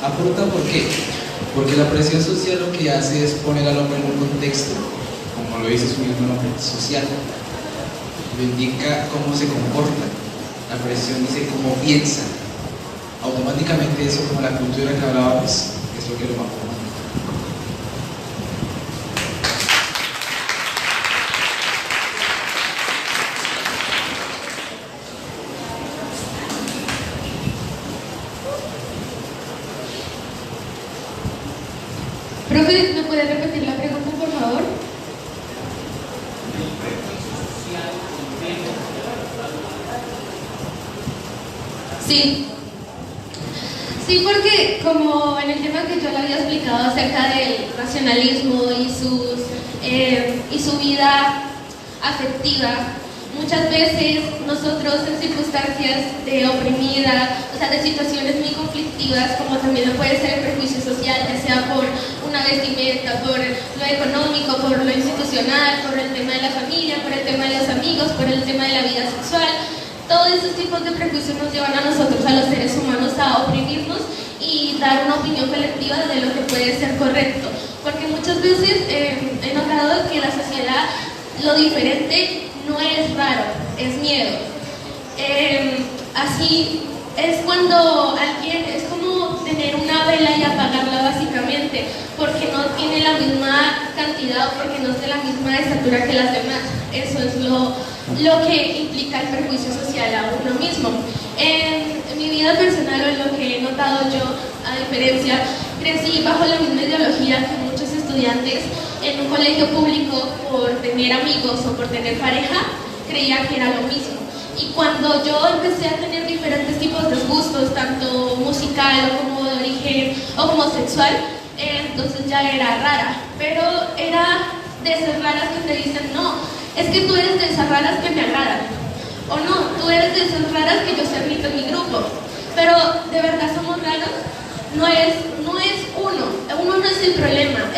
J: ¿Aporta por qué? Porque la presión social lo que hace es poner al hombre en un contexto, como lo dice su mismo nombre, social. Lo indica cómo se comporta. La presión dice cómo piensa. Automáticamente eso, como la cultura que hablábamos, es lo que lo va a formar.
H: Profe, ¿me puede repetir la pregunta, por favor? Sí. Sí, porque como en el tema que yo le había explicado acerca del racionalismo y su vida afectiva, muchas veces nosotros en circunstancias de oprimida, o sea, de situaciones muy conflictivas, como también lo puede ser el prejuicio social, ya sea por una vestimenta, por lo económico, por lo institucional, por el tema de la familia, por el tema de los amigos, por el tema de la vida sexual. Todos esos tipos de prejuicios nos llevan a nosotros, a los seres humanos, a oprimirnos y dar una opinión colectiva de lo que puede ser correcto. Porque muchas veces he notado que la sociedad, lo diferente no es raro, es miedo. Así es cuando alguien, es como tener una vela y apagarla básicamente, porque no tiene la misma cantidad o porque no es de la misma estatura que las demás. Eso es lo que implica el prejuicio social a uno mismo. En mi vida personal, o en lo que he notado yo, a diferencia, crecí bajo la misma ideología que muchos estudiantes en un colegio público. Por tener amigos o por tener pareja, creía que era lo mismo. Y cuando yo empecé a tener diferentes tipos de gustos, tanto musical o como de origen o como sexual, entonces ya era rara. Pero era de esas raras que te dicen: no, es que tú eres de esas raras que me agradan. O no, tú eres de esas raras que yo se admito en mi grupo. Pero ¿de verdad somos raros? No es uno no es el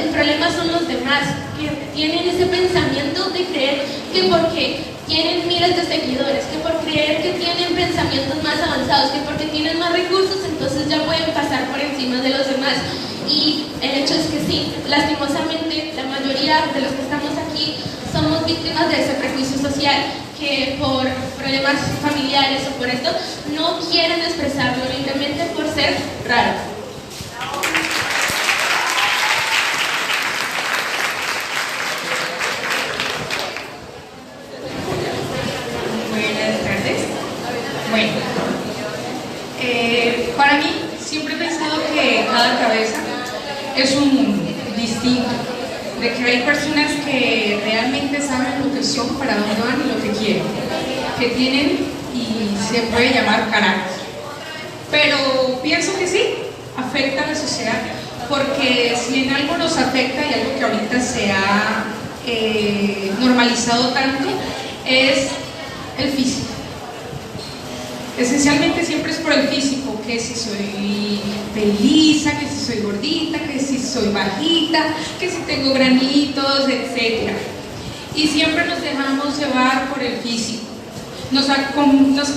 H: problema son los demás, que tienen ese pensamiento de creer que porque tienen miles de seguidores, que por creer que tienen pensamientos más avanzados, que porque tienen más recursos, entonces ya pueden pasar por encima de los demás. Y el hecho es que sí, lastimosamente la mayoría de los que estamos aquí somos víctimas de ese prejuicio social, que por problemas familiares o por esto no quieren expresarlo libremente por ser raro.
I: Buenas tardes. Bueno, para mí siempre he pensado que cada cabeza es un mundo distinto, de que hay personas que realmente saben lo que son, para dónde van y lo que quieren, que tienen y se puede llamar carácter. Pero pienso que sí, afecta a la sociedad, porque si en algo nos afecta y algo que ahorita se ha normalizado tanto, es el físico. Esencialmente siempre es por el físico, que si soy pelisa, que si soy gordita, que si soy bajita, que si tengo granitos, etc. Y siempre nos dejamos llevar por el físico. Nos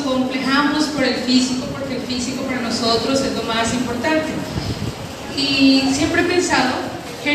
I: complejamos por el físico, porque el físico para nosotros es lo más importante. Y siempre he pensado